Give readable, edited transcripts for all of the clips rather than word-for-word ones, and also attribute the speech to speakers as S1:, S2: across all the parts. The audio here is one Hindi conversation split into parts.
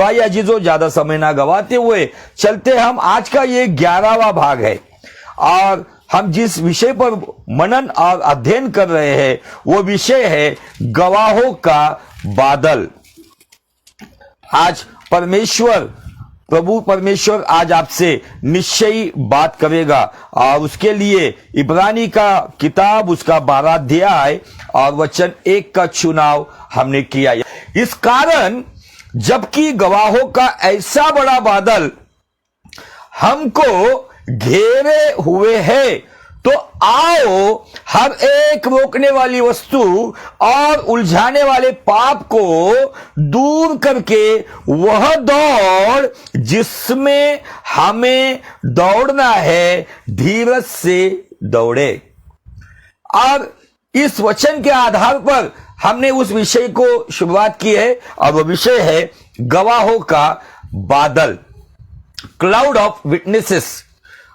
S1: तो आइए अजीजों, ज्यादा समय ना गवाते हुए चलते हम। आज का ये 11वां भाग है और हम जिस विषय पर मनन और अध्ययन कर रहे हैं वो विषय है गवाहों का बादल। आज प्रभु परमेश्वर आज आपसे निश्चयी बात करेगा और उसके लिए इब्रानी का किताब उसका 12 अध्याय और वचन 1 का चुनाव हमने किया। इस कारण जबकि गवाहों का ऐसा बड़ा बादल हमको घेरे हुए है, तो आओ हर एक रोकने वाली वस्तु और उलझाने वाले पाप को दूर करके वह दौड़ जिसमें हमें दौड़ना है, धीरज से दौड़े। और इस वचन के आधार पर हमने उस विषय को शुरुआत की है और वह विषय है गवाहों का बादल, क्लाउड ऑफ विटनेसेस।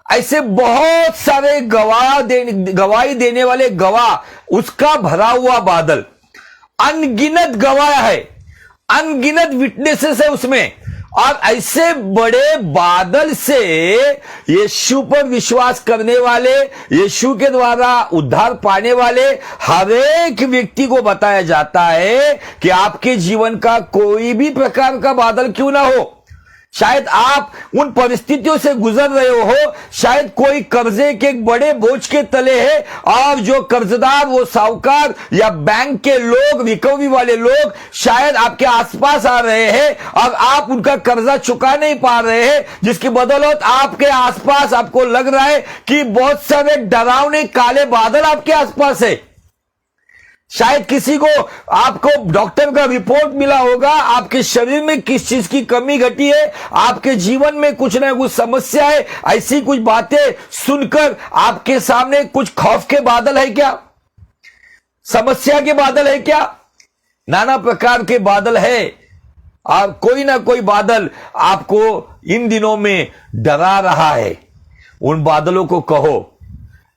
S1: ऐसे बहुत सारे गवाही देने वाले गवाह, उसका भरा हुआ बादल, अनगिनत गवाह है, अनगिनत विटनेसेस है उसमें। और ऐसे बड़े बादल से यीशु पर विश्वास करने वाले, यीशु के द्वारा उद्धार पाने वाले हर एक व्यक्ति को बताया जाता है कि आपके जीवन का कोई भी प्रकार का बादल क्यों ना हो, शायद आप उन परिस्थितियों से गुजर रहे हो, शायद कोई कर्जे के एक बड़े बोझ के तले है और जो कर्जदार, वो साहूकार या बैंक के लोग, रिकवरी वाले लोग शायद आपके आसपास आ रहे हैं और आप उनका कर्जा चुका नहीं पा रहे हैं, जिसकी बदौलत आपके आसपास आपको लग रहा है कि बहुत सारे डरावने काले बादल आपके आसपास है। शायद किसी को, आपको डॉक्टर का रिपोर्ट मिला होगा, आपके शरीर में किस चीज की कमी घटी है, आपके जीवन में कुछ ना कुछ समस्या है। ऐसी कुछ बातें सुनकर आपके सामने कुछ खौफ के बादल है क्या, समस्या के बादल है क्या, नाना प्रकार के बादल है। और कोई ना कोई बादल आपको इन दिनों में डरा रहा है। उन बादलों को कहो,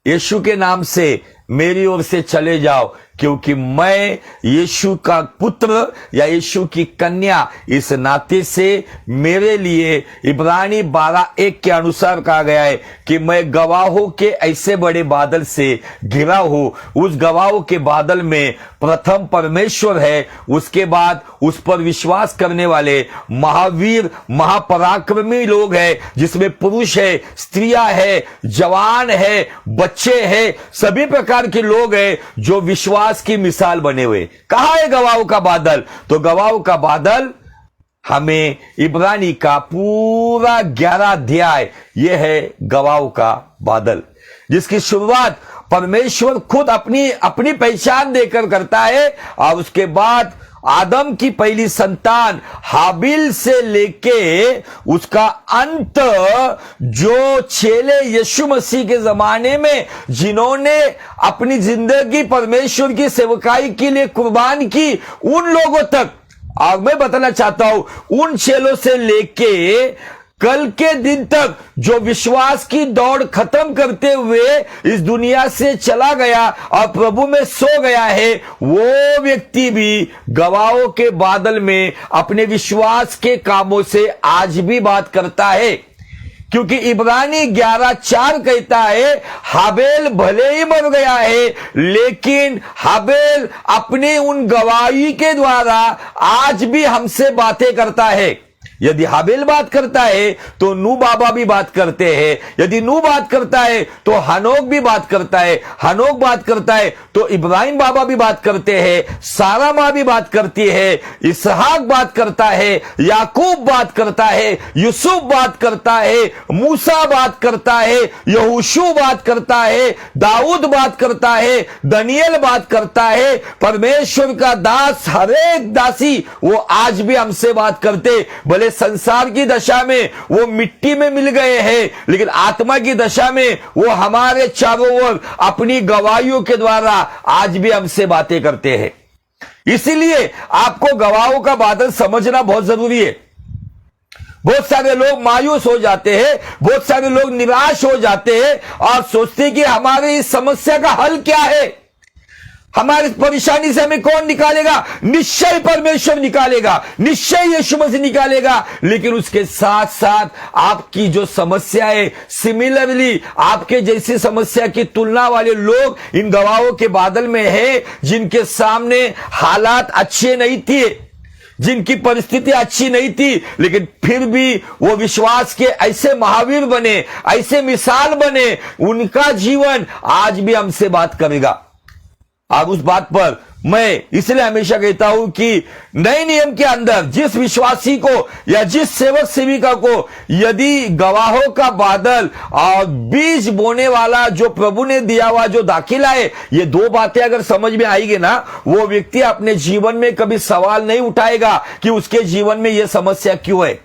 S1: यीशु के नाम से मेरी ओर से चले जाओ, क्योंकि मैं यीशु का पुत्र या यीशु की कन्या इस नाते से मेरे लिए इब्रानी 12:1 के अनुसार कहा गया है कि मैं गवाहों के ऐसे बड़े बादल से घिरा हूं। उस गवाहों के बादल में प्रथम परमेश्वर है, उसके बाद उस पर विश्वास करने वाले महावीर, महापराक्रमी लोग हैं, जिसमें पुरुष है, स्त्रियां है, जवान है, बच्चे हैं, सभी प्रकार के लोग हैं जो विश्वास की मिसाल बने हुए। कहां है गवाहों का बादल? तो गवाहों का बादल हमें इब्रानी का पूरा 11 अध्याय, यह है गवाहों का बादल, जिसकी शुरुआत परमेश्वर खुद अपनी पहचान देकर करता है और उसके बाद आदम की पहली संतान हाबिल से लेके उसका अंत, जो चेले यीशु मसीह के जमाने में जिन्होंने अपनी जिंदगी परमेश्वर की सेवकाई के लिए कुर्बान की, उन लोगों तक। और मैं बताना चाहता हूं, उन चेलों से लेके कल के दिन तक जो विश्वास की दौड़ खत्म करते हुए इस दुनिया से चला गया और प्रभु में सो गया है, वो व्यक्ति भी गवाहों के बादल में अपने विश्वास के कामों से आज भी बात करता है। क्योंकि इब्रानी 11:4 कहता है, हाबेल भले ही मर गया है, लेकिन हाबेल अपनी उन गवाही के द्वारा आज भी हमसे बातें करता है। यदि हाबेल बात करता है तो नू बाबा भी बात करते हैं, यदि नू बात करता है तो हनोक भी बात करता है, हनोक बात करता है तो इब्राहिम बाबा भी बात करते हैं, सारा माँ भी बात करती है, इसहाक बात करता है, याकूब बात करता है, यूसुफ बात करता है, मूसा बात करता है, यहोशू बात करता है, दाऊद बात करता है, दनियल बात करता है। परमेश्वर का दास, हर एक दासी, वो आज भी हमसे बात करते। भले संसार की दशा में वो मिट्टी में मिल गए हैं, लेकिन आत्मा की दशा में वो हमारे चारों ओर अपनी गवाहियों के द्वारा आज भी हमसे बातें करते हैं। इसीलिए आपको गवाहों का बादल समझना बहुत जरूरी है। बहुत सारे लोग मायूस हो जाते हैं, बहुत सारे लोग निराश हो जाते हैं और सोचते हैं कि हमारी इस समस्या का हल क्या है। हमारी परेशानी से हमें कौन निकालेगा? निश्चय परमेश्वर निकालेगा, निश्चय यीशु मसीह निकालेगा। लेकिन उसके साथ साथ आपकी जो समस्या है, सिमिलरली आपके जैसी समस्या की तुलना वाले लोग इन गवाहों के बादल में है, जिनके सामने हालात अच्छे नहीं थे, जिनकी परिस्थिति अच्छी नहीं थी, लेकिन फिर भी वो विश्वास के ऐसे महावीर बने, ऐसे मिसाल बने। उनका जीवन आज भी हमसे बात करेगा। अब उस बात पर मैं इसलिए हमेशा कहता हूं कि नए नियम के अंदर जिस विश्वासी को या जिस सेवक सेविका को यदि गवाहों का बादल और बीज बोने वाला जो प्रभु ने दिया हुआ जो दाखिला है, ये दो बातें अगर समझ में आएगी ना, वो व्यक्ति अपने जीवन में कभी सवाल नहीं उठाएगा कि उसके जीवन में यह समस्या क्यों है।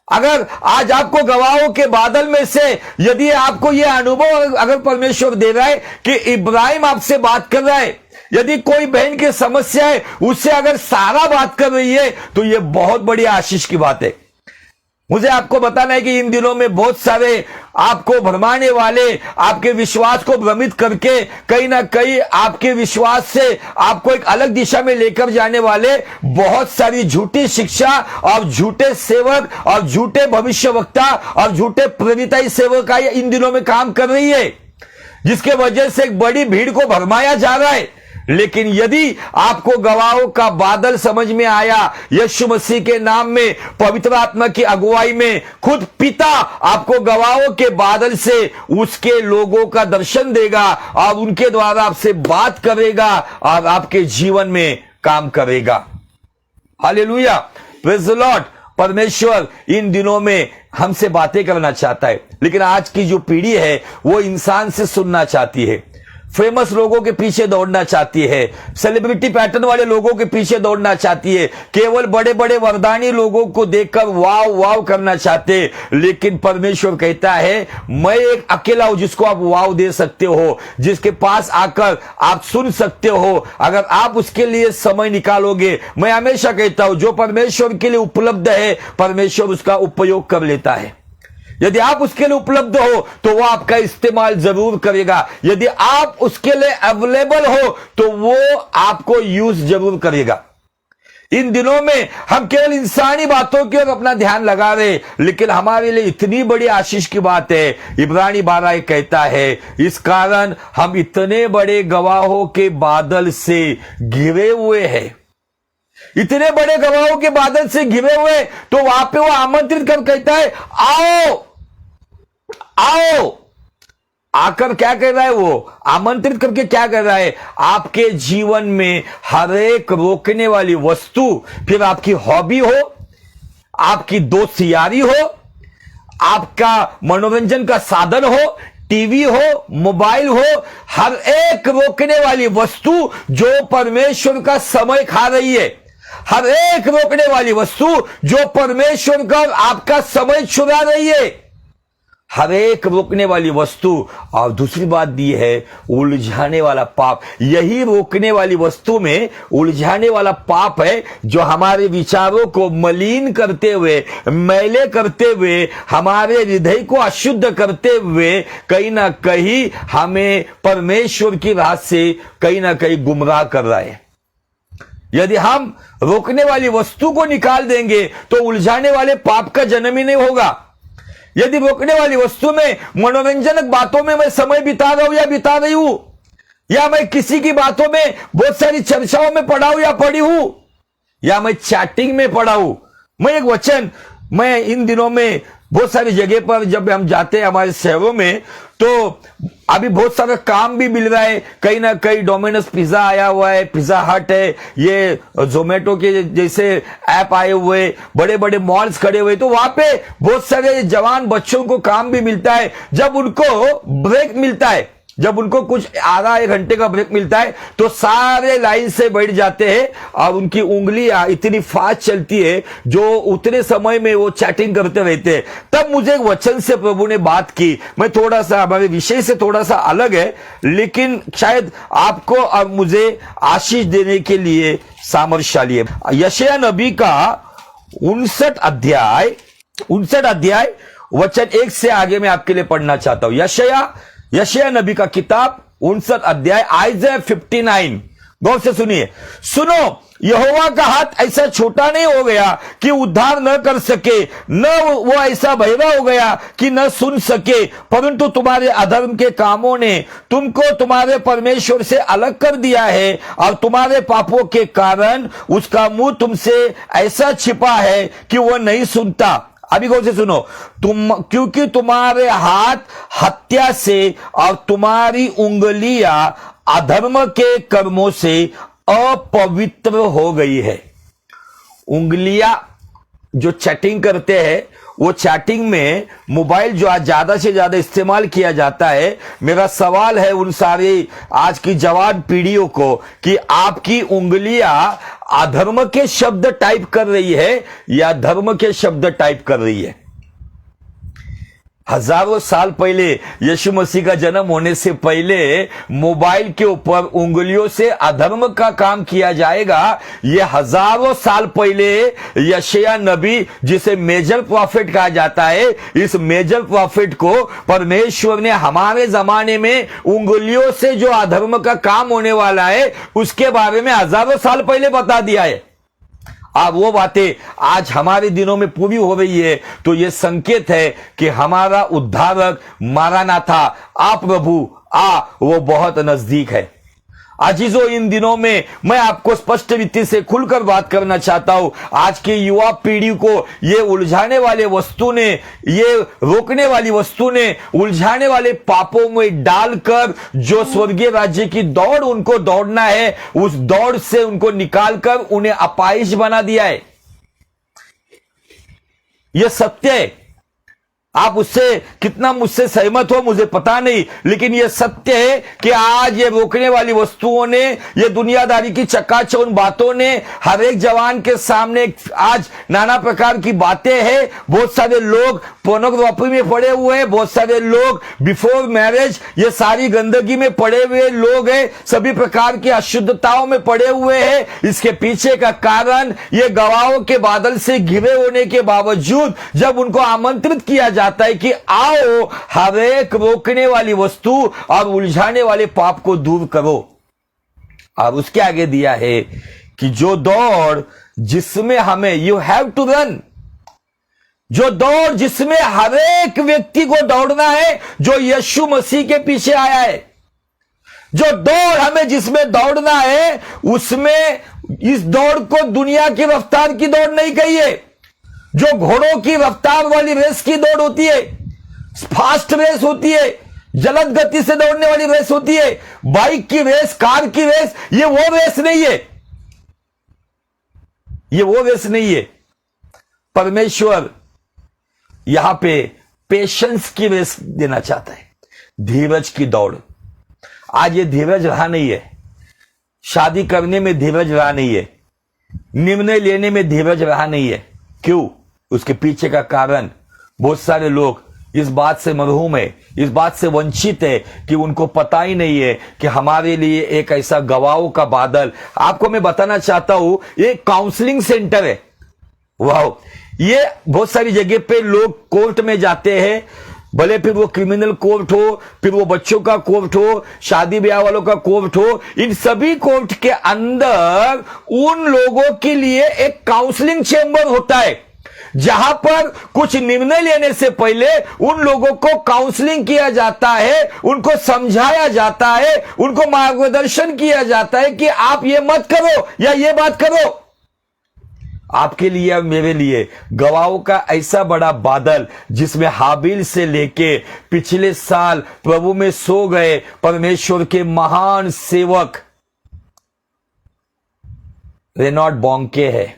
S1: अगर आज आपको गवाहों के बादल में से यदि आपको यह अनुभव अगर परमेश्वर दे रहा है कि इब्राहिम आपसे बात कर रहा है, यदि कोई बहन की समस्या है उससे अगर सारा बात कर रही है, तो यह बहुत बड़ी आशीष की बात है। मुझे आपको बताना है कि इन दिनों में बहुत सारे आपको भरमाने वाले, आपके विश्वास को भ्रमित करके कहीं ना कहीं आपके विश्वास से आपको एक अलग दिशा में लेकर जाने वाले बहुत सारी झूठी शिक्षा और झूठे सेवक और झूठे भविष्यवक्ता और झूठे प्रेरिताई सेवक का इन दिनों में काम कर रही है, जिसके वजह से एक बड़ी भीड़ को भरमाया जा रहा है। लेकिन यदि आपको गवाहों का बादल समझ में आया, यीशु मसीह के नाम में, पवित्र आत्मा की अगुवाई में, खुद पिता आपको गवाहों के बादल से उसके लोगों का दर्शन देगा और उनके द्वारा आपसे बात करेगा और आपके जीवन में काम करेगा। Hallelujah, praise the Lord. परमेश्वर इन दिनों में हमसे बातें करना चाहता है, लेकिन आज की जो पीढ़ी है वो इंसान से सुनना चाहती है, फेमस लोगों के पीछे दौड़ना चाहती है, सेलिब्रिटी पैटर्न वाले लोगों के पीछे दौड़ना चाहती है, केवल बड़े बड़े वरदानी लोगों को देखकर वाव वाव करना चाहते। लेकिन परमेश्वर कहता है, मैं एक अकेला हूं जिसको आप वाव दे सकते हो, जिसके पास आकर आप सुन सकते हो, अगर आप उसके लिए समय निकालोगे। मैं हमेशा कहता हूं, जो परमेश्वर के लिए उपलब्ध है, परमेश्वर उसका उपयोग कर लेता है। यदि आप उसके लिए उपलब्ध हो तो वो आपका इस्तेमाल जरूर करेगा। यदि आप उसके लिए अवेलेबल हो तो वो आपको यूज जरूर करेगा। इन दिनों में हम केवल इंसानी बातों की ओर अपना ध्यान लगा रहे, लेकिन हमारे लिए इतनी बड़ी आशीष की बात है। इब्रानी 12 कहता है, इस कारण हम इतने बड़े गवाहों के बादल से घिरे हुए हैं। इतने बड़े गवाहों के बादल से घिरे हुए, तो वहां पे वो आमंत्रित कर कहता है, आओ आओ। आकर क्या कर रहा है? वो आमंत्रित करके क्या कर रहा है? आपके जीवन में हर एक रोकने वाली वस्तु, फिर आपकी हॉबी हो, आपकी दोस्त यारी हो, आपका मनोरंजन का साधन हो, टीवी हो, मोबाइल हो, हर एक रोकने वाली वस्तु जो परमेश्वर का समय खा रही है, हर एक रोकने वाली वस्तु जो परमेश्वर का आपका समय चुरा रही है, हर एक रोकने वाली वस्तु। और दूसरी बात दी है, उलझाने वाला पाप। यही रोकने वाली वस्तु में उलझाने वाला पाप है, जो हमारे विचारों को मलिन करते हुए, मैले करते हुए, हमारे हृदय को अशुद्ध करते हुए कहीं ना कहीं हमें परमेश्वर की राह से कहीं ना कहीं गुमराह कर रहा है। यदि हम रोकने वाली वस्तु को निकाल देंगे तो उलझाने वाले पाप का जन्म ही नहीं होगा। यदि रोकने वाली वस्तु में मनोरंजनक बातों में मैं समय बिता रहा हूं या बिता रही हूं, या मैं किसी की बातों में बहुत सारी चर्चाओं में पड़ा हूं या पड़ी हूं, या मैं चैटिंग में पड़ा हूं। मैं एक वचन, मैं इन दिनों में बहुत सारी जगह पर जब हम जाते हैं हमारे शहरों में, तो अभी बहुत सारा काम भी मिल रहा है। कहीं ना कहीं डोमिनोज पिज्जा आया हुआ है, पिज्जा हट है, ये जोमेटो के जैसे ऐप आए हुए, बड़े बड़े मॉल्स खड़े हुए, तो वहां पे बहुत सारे जवान बच्चों को काम भी मिलता है। जब उनको ब्रेक मिलता है, जब उनको कुछ आधा एक घंटे का ब्रेक मिलता है, तो सारे लाइन से बैठ जाते हैं और उनकी उंगलियां इतनी फास्ट चलती है, जो उतने समय में वो चैटिंग करते रहते हैं। तब मुझे एक वचन से प्रभु ने बात की। मैं थोड़ा सा हमारे विषय से थोड़ा सा अलग है, लेकिन शायद आपको और मुझे आशीष देने के लिए सामर्थ्यशाली है। यशायाह नबी का 59 अध्याय वचन 1 से आगे मैं आपके लिए पढ़ना चाहता हूं। यशायाह नबी का किताब 59 अध्याय आइज़ाया 59, गौर से सुनिए। सुनो, यहोवा का हाथ ऐसा छोटा नहीं हो गया कि उद्धार न कर सके, न वो ऐसा बहरा हो गया कि न सुन सके, परंतु तुम्हारे अधर्म के कामों ने तुमको तुम्हारे परमेश्वर से अलग कर दिया है, और तुम्हारे पापों के कारण उसका मुंह तुमसे ऐसा छिपा है कि वह नहीं सुनता। अभी गौर से सुनो, क्योंकि तुम्हारे हाथ हत्या से और तुम्हारी उंगलियां अधर्म के कर्मों से अपवित्र हो गई है। उंगलियां जो चैटिंग करते हैं, वो चैटिंग में मोबाइल जो आज ज्यादा से ज्यादा इस्तेमाल किया जाता है, मेरा सवाल है उन सारे आज की जवान पीढ़ियों को कि आपकी उंगलियां अधर्म के शब्द टाइप कर रही है या धर्म के शब्द टाइप कर रही है? हजारों साल पहले यीशु मसीह का जन्म होने से पहले मोबाइल के ऊपर उंगलियों से अधर्म का काम किया जाएगा। यह हजारों साल पहले यशायाह नबी, जिसे मेजर प्रॉफिट कहा जाता है, इस मेजर प्रॉफिट को परमेश्वर ने हमारे जमाने में उंगलियों से जो अधर्म का काम होने वाला है उसके बारे में हजारों साल पहले बता दिया है। अब वो बातें आज हमारे दिनों में पूरी हो रही है, तो ये संकेत है कि हमारा उद्धारक मारानाथा, आ प्रभु आ, वो बहुत नजदीक है। अजीजों, इन दिनों में मैं आपको स्पष्ट रीति से खुलकर बात करना चाहता हूं। आज की युवा पीढ़ी को ये उलझाने वाले वस्तु ने, ये रोकने वाली वस्तु ने, उलझाने वाले पापों में डालकर जो स्वर्गीय राज्य की दौड़ उनको दौड़ना है, उस दौड़ से उनको निकालकर उन्हें अपाहिज बना दिया है। यह सत्य है। आप उससे कितना मुझसे सहमत हो मुझे पता नहीं, लेकिन यह सत्य है कि आज ये रोकने वाली वस्तुओं ने, ये दुनियादारी की चकाचौंध बातों ने हर एक जवान के सामने आज नाना प्रकार की बातें हैं। बहुत सारे लोग पोर्नोग्राफी में पड़े हुए हैं, बहुत सारे लोग बिफोर मैरिज ये सारी गंदगी में पड़े हुए लोग हैं, सभी प्रकार की अशुद्धताओं में पड़े हुए हैं। इसके पीछे का कारण ये गवाहों के बादल से घिरे होने के बावजूद जब उनको आमंत्रित किया जाता है कि आओ हर एक रोकने वाली वस्तु और उलझाने वाले पाप को दूर करो, और उसके आगे दिया है कि जो दौड़ जिसमें हमें, यू हैव टू रन, जो दौड़ जिसमें हर एक व्यक्ति को दौड़ना है जो यीशु मसीह के पीछे आया है, जो दौड़ हमें जिसमें दौड़ना है उसमें, इस दौड़ को दुनिया की रफ्तार की दौड़ नहीं कहिए, जो घोड़ों की रफ्तार वाली रेस की दौड़ होती है, फास्ट रेस होती है, जलद गति से दौड़ने वाली रेस होती है, बाइक की रेस, कार की रेस, ये वो रेस नहीं है, ये वो रेस नहीं है। परमेश्वर यहां पे पेशेंस की रेस देना चाहता है, धीरज की दौड़। आज ये धीरज रहा नहीं है, शादी करने में धीरज रहा नहीं है, निर्णय लेने में धीरज रहा नहीं है। क्यों? उसके पीछे का कारण बहुत सारे लोग इस बात से मरहूम है, इस बात से वंचित है कि उनको पता ही नहीं है कि हमारे लिए एक ऐसा गवाहों का बादल। आपको मैं बताना चाहता हूं, ये काउंसलिंग सेंटर है। वाह, ये बहुत सारी जगह पे लोग कोर्ट में जाते हैं, भले फिर वो क्रिमिनल कोर्ट हो, फिर वो बच्चों का कोर्ट हो, शादी ब्याह वालों का कोर्ट हो, इन सभी कोर्ट के अंदर उन लोगों के लिए एक काउंसलिंग चेंबर होता है, जहां पर कुछ निर्णय लेने से पहले उन लोगों को काउंसलिंग किया जाता है, उनको समझाया जाता है, उनको मार्गदर्शन किया जाता है कि आप ये मत करो या ये बात करो। आपके लिए और मेरे लिए गवाहों का ऐसा बड़ा बादल, जिसमें हाबिल से लेके पिछले साल प्रभु में सो गए परमेश्वर के महान सेवक रेनॉल्ड बॉन्के है।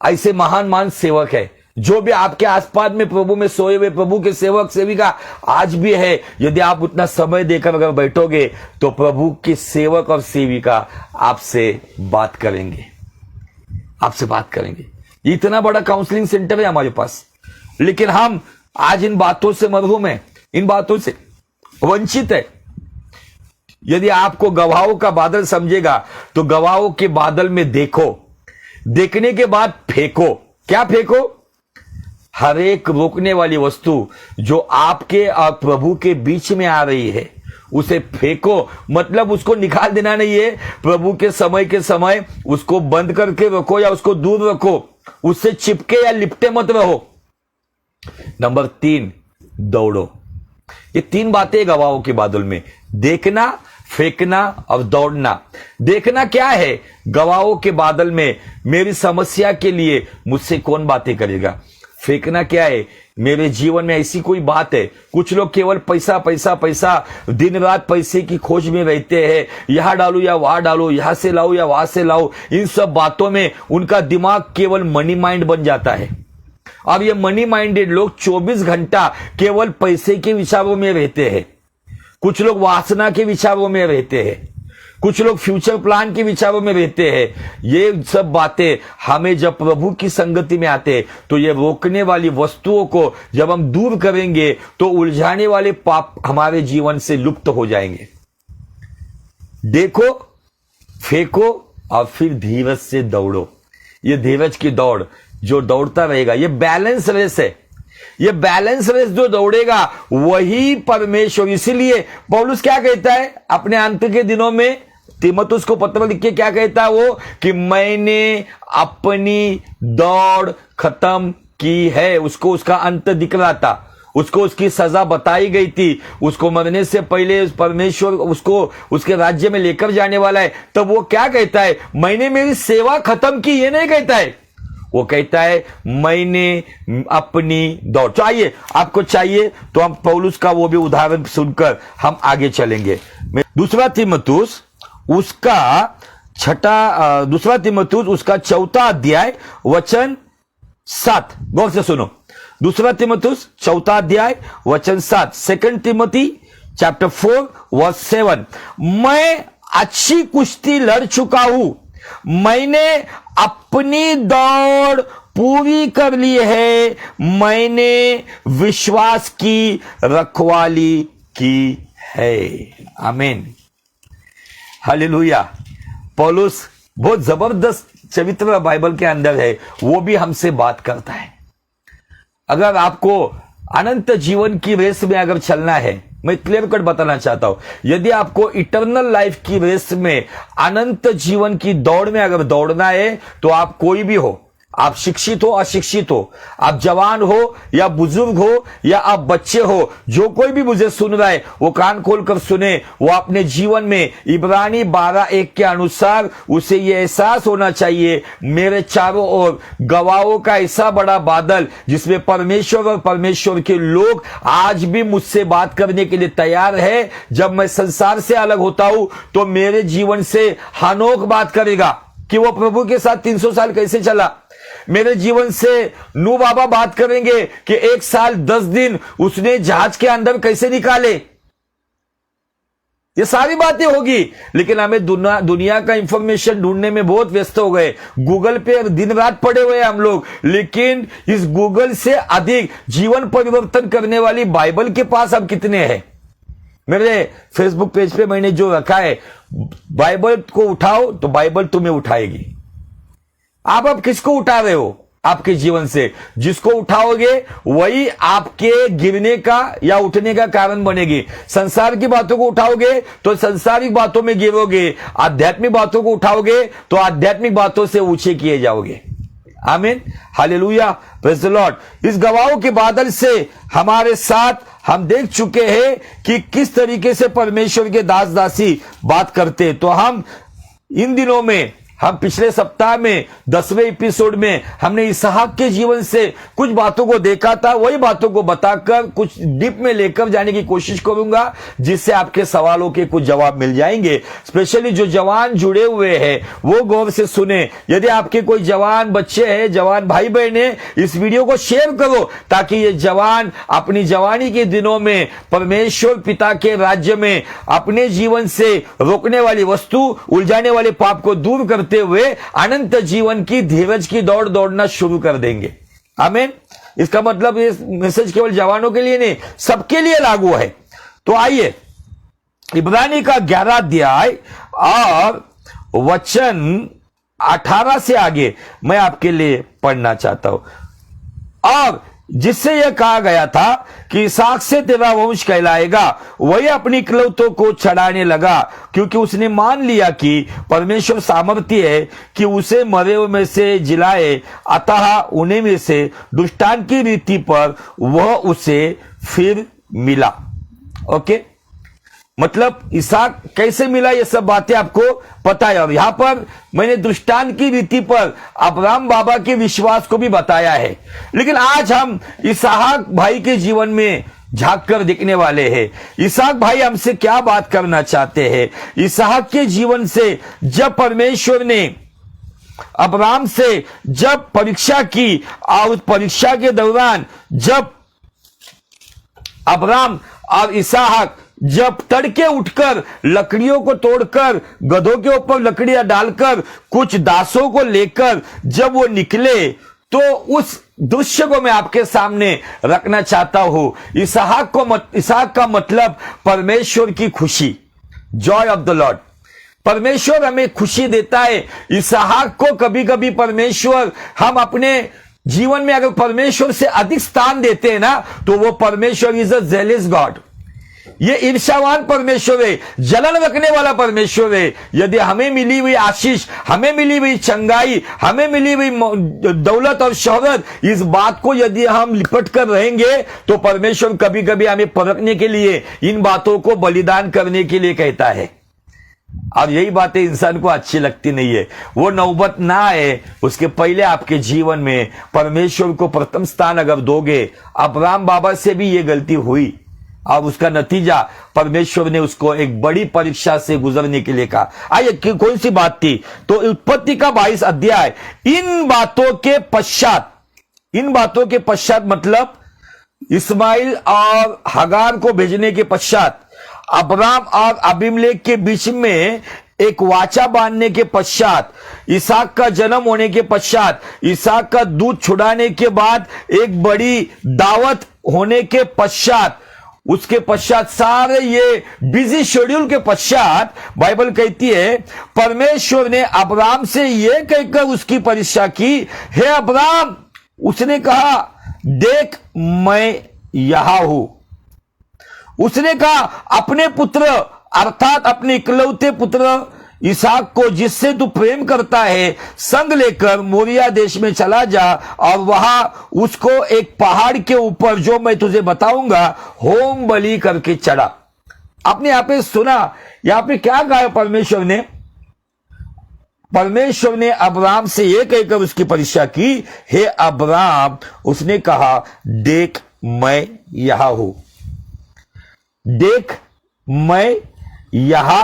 S1: ऐसे महान सेवक है जो भी आपके आसपास में प्रभु में सोए हुए प्रभु के सेवक सेविका आज भी है। यदि आप उतना समय देकर अगर बैठोगे तो प्रभु के सेवक और सेविका आपसे बात करेंगे, आपसे बात करेंगे। इतना बड़ा काउंसलिंग सेंटर है हमारे पास, लेकिन हम आज इन बातों से मरहूम है, इन बातों से वंचित है। यदि आपको गवाहों का बादल समझेगा तो गवाहों के बादल में देखो, देखने के बाद फेंको। क्या फेंको? हर एक रोकने वाली वस्तु जो आपके और प्रभु के बीच में आ रही है, उसे फेंको, मतलब उसको निकाल देना नहीं है। प्रभु के समय उसको बंद करके रखो या उसको दूर रखो, उससे चिपके या लिपटे मत रहो। नंबर 3, दौड़ो। ये 3 बातें गवाहों के बादल में, देखना, फेंकना और दौड़ना। देखना क्या है? गवाहों के बादल में मेरी समस्या के लिए मुझसे कौन बातें करेगा। फेंकना क्या है? मेरे जीवन में ऐसी कोई बात है। कुछ लोग केवल पैसा पैसा पैसा, दिन रात पैसे की खोज में रहते हैं। यहां डालू या वहां डालू, यहां से लाओ या वहां से लाओ, इन सब बातों में उनका दिमाग केवल मनी माइंड बन जाता है। अब ये मनी माइंडेड लोग 24 घंटा केवल पैसे के विचारों में रहते हैं। कुछ लोग वासना के विचारों में रहते हैं, कुछ लोग फ्यूचर प्लान के विचारों में रहते हैं। ये सब बातें हमें जब प्रभु की संगति में आते हैं तो ये रोकने वाली वस्तुओं को जब हम दूर करेंगे तो उलझाने वाले पाप हमारे जीवन से लुप्त हो जाएंगे। देखो, फेंको और फिर धीरज से दौड़ो। ये धीरज की दौड़, जो दौड़ता रहेगा, ये बैलेंस रेस है। ये बैलेंस रेस जो दौड़ेगा वही परमेश्वर। इसीलिए पौलुस क्या कहता है अपने अंत के दिनों में, तीमुथियुस को पत्र लिख के क्या कहता है वो, कि मैंने अपनी दौड़ खत्म की है। उसको उसका अंत दिख रहा था, उसको उसकी सजा बताई गई थी, उसको मरने से पहले परमेश्वर उसको उसके राज्य में लेकर जाने वाला है। तब वो क्या कहता है? मैंने मेरी सेवा खत्म की, ये नहीं कहता है। वो कहता है मैंने अपनी दौड़। चाहिए आपको, चाहिए तो हम पौलुस का वो भी उदाहरण सुनकर हम आगे चलेंगे। दूसरा तीमुथियुस उसका 4 अध्याय वचन 7, गौर से सुनो। दूसरा तीमुथियुस 4 अध्याय वचन 7, 2 तिमोथी चैप्टर 4 वर्स 7। मैं अच्छी कुश्ती लड़ चुका हूं, मैंने अपनी दौड़ पूरी कर ली है, मैंने विश्वास की रखवाली की है। आमीन, हालेलुया। पौलुस बहुत जबरदस्त चरित्र बाइबल के अंदर है, वो भी हमसे बात करता है। अगर आपको अनंत जीवन की रेस में अगर चलना है, मैं क्लियर कट बताना चाहता हूं, यदि आपको इटर्नल लाइफ की रेस में, अनंत जीवन की दौड़ में अगर दौड़ना है, तो आप कोई भी हो, आप शिक्षित हो अशिक्षित हो, आप जवान हो या बुजुर्ग हो या आप बच्चे हो, जो कोई भी मुझे सुन रहा है वो कान खोलकर सुने। वो अपने जीवन में इब्रानी 12:1 के अनुसार उसे ये एहसास होना चाहिए, मेरे चारों ओर गवाहों का ऐसा बड़ा बादल जिसमें परमेश्वर और परमेश्वर के लोग आज भी मुझसे बात करने के लिए तैयार है। जब मैं संसार से अलग होता हूं तो मेरे जीवन से हनोक बात करेगा कि वो प्रभु के साथ 300 साल कैसे चला। मेरे जीवन से नू बाबा बात करेंगे कि 1 साल 10 दिन उसने जहाज के अंदर कैसे निकाले। ये सारी बातें होगी, लेकिन हमें दुनिया का इंफॉर्मेशन ढूंढने में बहुत व्यस्त हो गए। गूगल पे दिन रात पड़े हुए हैं हम लोग, लेकिन इस गूगल से अधिक जीवन परिवर्तन करने वाली बाइबल के पास अब कितने हैं। मेरे फेसबुक पेज पे मैंने जो रखा है, बाइबल को उठाओ तो बाइबल तुम्हें उठाएगी। आप अब किसको उठा रहे हो आपके जीवन से? जिसको उठाओगे वही आपके गिरने का या उठने का कारण बनेगी। संसार की बातों को उठाओगे तो सांसारिक बातों में गिरोगे, आध्यात्मिक बातों को उठाओगे तो आध्यात्मिक बातों से ऊंचे किए जाओगे। आमीन, हालेलुया, प्रेज़ द लॉर्ड। इस गवाहों के बादल से हमारे साथ हम देख चुके हैं कि किस तरीके से परमेश्वर के दास दासी बात करते। तो हम इन दिनों में, हम पिछले सप्ताह में 10वें एपिसोड में हमने इसहाक के जीवन से कुछ बातों को देखा था। वही बातों को बताकर कुछ डीप में लेकर जाने की कोशिश करूंगा, जिससे आपके सवालों के कुछ जवाब मिल जाएंगे। स्पेशली जो जवान जुड़े हुए हैं वो गौर से सुने। यदि आपके कोई जवान बच्चे हैं, जवान भाई बहन है, इस वीडियो को शेयर करो ताकि ये जवान अपनी जवानी के दिनों में परमेश्वर पिता के राज्य में अपने जीवन से रोकने वाली वस्तु, उलझाने वाले पाप को दूर कर हुए अनंत जीवन की धीरज की दौड़ दौड़ना शुरू कर देंगे। आमीन। इसका मतलब ये मैसेज केवल जवानों के लिए नहीं, सबके लिए लागू है। तो आइए इब्रानी का 11 अध्याय और वचन 18 से आगे मैं आपके लिए पढ़ना चाहता हूं। और जिससे यह कहा गया था कि इसहाक से तेरा वंश कहलाएगा, वही अपनी इकलौतों को छड़ाने लगा, क्योंकि उसने मान लिया कि परमेश्वर सामर्थ्य है कि उसे मरे हुए में से जिलाए। अतः उन्हें में से दुष्टान की रीति पर वह उसे फिर मिला। ओके, मतलब इसहाक कैसे मिला, ये सब बातें आपको पता है। और यहां पर मैंने दृष्टांत की रीति पर अब्राहम बाबा के विश्वास को भी बताया है। लेकिन आज हम इसहाक भाई के जीवन में झांक कर देखने वाले हैं। इसहाक भाई हमसे क्या बात करना चाहते हैं। इसहाक के जीवन से जब परमेश्वर ने अब्राहम से जब परीक्षा की, और उस परीक्षा के दौरान जब अब्राहम और इसहाक जब तड़के उठकर लकड़ियों को तोड़कर गधों के ऊपर लकड़ियां डालकर कुछ दासों को लेकर जब वो निकले, तो उस दृश्य को मैं आपके सामने रखना चाहता हूं। इसहाक का मतलब परमेश्वर की खुशी, जॉय ऑफ द लॉर्ड। परमेश्वर हमें खुशी देता है। इसहाक को कभी कभी परमेश्वर, हम अपने जीवन में अगर परमेश्वर से अधिक स्थान देते हैं ना, तो वो परमेश्वर इज अ जेलस गॉड। ये ईर्ष्यावान परमेश्वर है, जलन रखने वाला परमेश्वर है। यदि हमें मिली हुई आशीष, हमें मिली हुई चंगाई, हमें मिली हुई दौलत और शोहरत, इस बात को यदि हम लिपट कर रहेंगे, तो परमेश्वर कभी कभी हमें परखने के लिए इन बातों को बलिदान करने के लिए कहता है। और यही बातें इंसान को अच्छी लगती नहीं है। वो नौबत ना आए उसके पहले आपके जीवन में परमेश्वर को प्रथम स्थान अगर दोगे। अब्राहम बाबा से भी ये गलती हुई, और उसका नतीजा परमेश्वर ने उसको एक बड़ी परीक्षा से गुजरने के लिए कहा। आइए, कौन सी बात थी? तो उत्पत्ति का 22 अध्याय। इन बातों के पश्चात मतलब इस्माइल और हगार को भेजने के पश्चात, अब्राम और अबीमेलेक के बीच में एक वाचा बांधने के पश्चात, इसहाक का जन्म होने के पश्चात, इसहाक का दूध छुड़ाने के बाद, एक बड़ी दावत होने के पश्चात, उसके पश्चात सारे ये बिजी शेड्यूल के पश्चात बाइबल कहती है परमेश्वर ने अब्राम से यह कहकर उसकी परीक्षा की, हे अब्राम, उसने कहा देख मैं यहां हूं। उसने कहा अपने पुत्र अर्थात अपने इकलौते पुत्र इसहाक को, जिससे तू प्रेम करता है, संग लेकर मोरिया देश में चला जा, और वहां उसको एक पहाड़ के ऊपर जो मैं तुझे बताऊंगा होम बलि करके चढ़ा। आपने यहां पे सुना, यहां पे क्या कहा परमेश्वर ने? परमेश्वर ने अब्राम से यह कहकर उसकी परीक्षा की, हे अब्राम, उसने कहा देख मैं यहां हूं। देख मैं यहां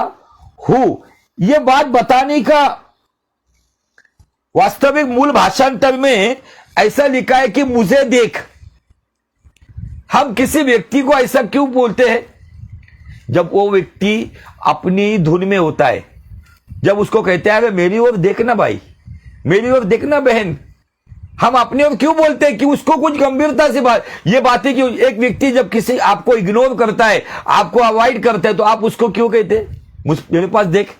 S1: हूं, यह बात बताने का वास्तविक मूल भाषांतर में ऐसा लिखा है कि मुझे देख। हम किसी व्यक्ति को ऐसा क्यों बोलते हैं? जब वो व्यक्ति अपनी धुन में होता है, जब उसको कहते हैं मेरी ओर देखना भाई, मेरी ओर देखना बहन, हम अपने ओर क्यों बोलते हैं? कि उसको कुछ गंभीरता से ये बातें क्यों? एक व्यक्ति जब किसी आपको इग्नोर करता है, आपको अवॉइड करता है, तो आप उसको क्यों कहते हैं मेरे पास देख?